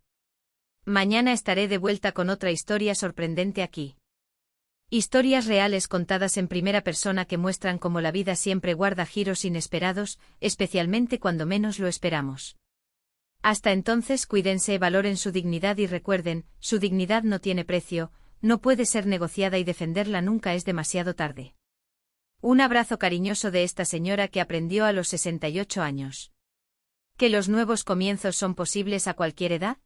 Mañana estaré de vuelta con otra historia sorprendente aquí. Historias reales contadas en primera persona que muestran cómo la vida siempre guarda giros inesperados, especialmente cuando menos lo esperamos. Hasta entonces, cuídense, valoren su dignidad y recuerden, su dignidad no tiene precio, no puede ser negociada y defenderla nunca es demasiado tarde. Un abrazo cariñoso de esta señora que aprendió a los 68 años. ¿Que los nuevos comienzos son posibles a cualquier edad?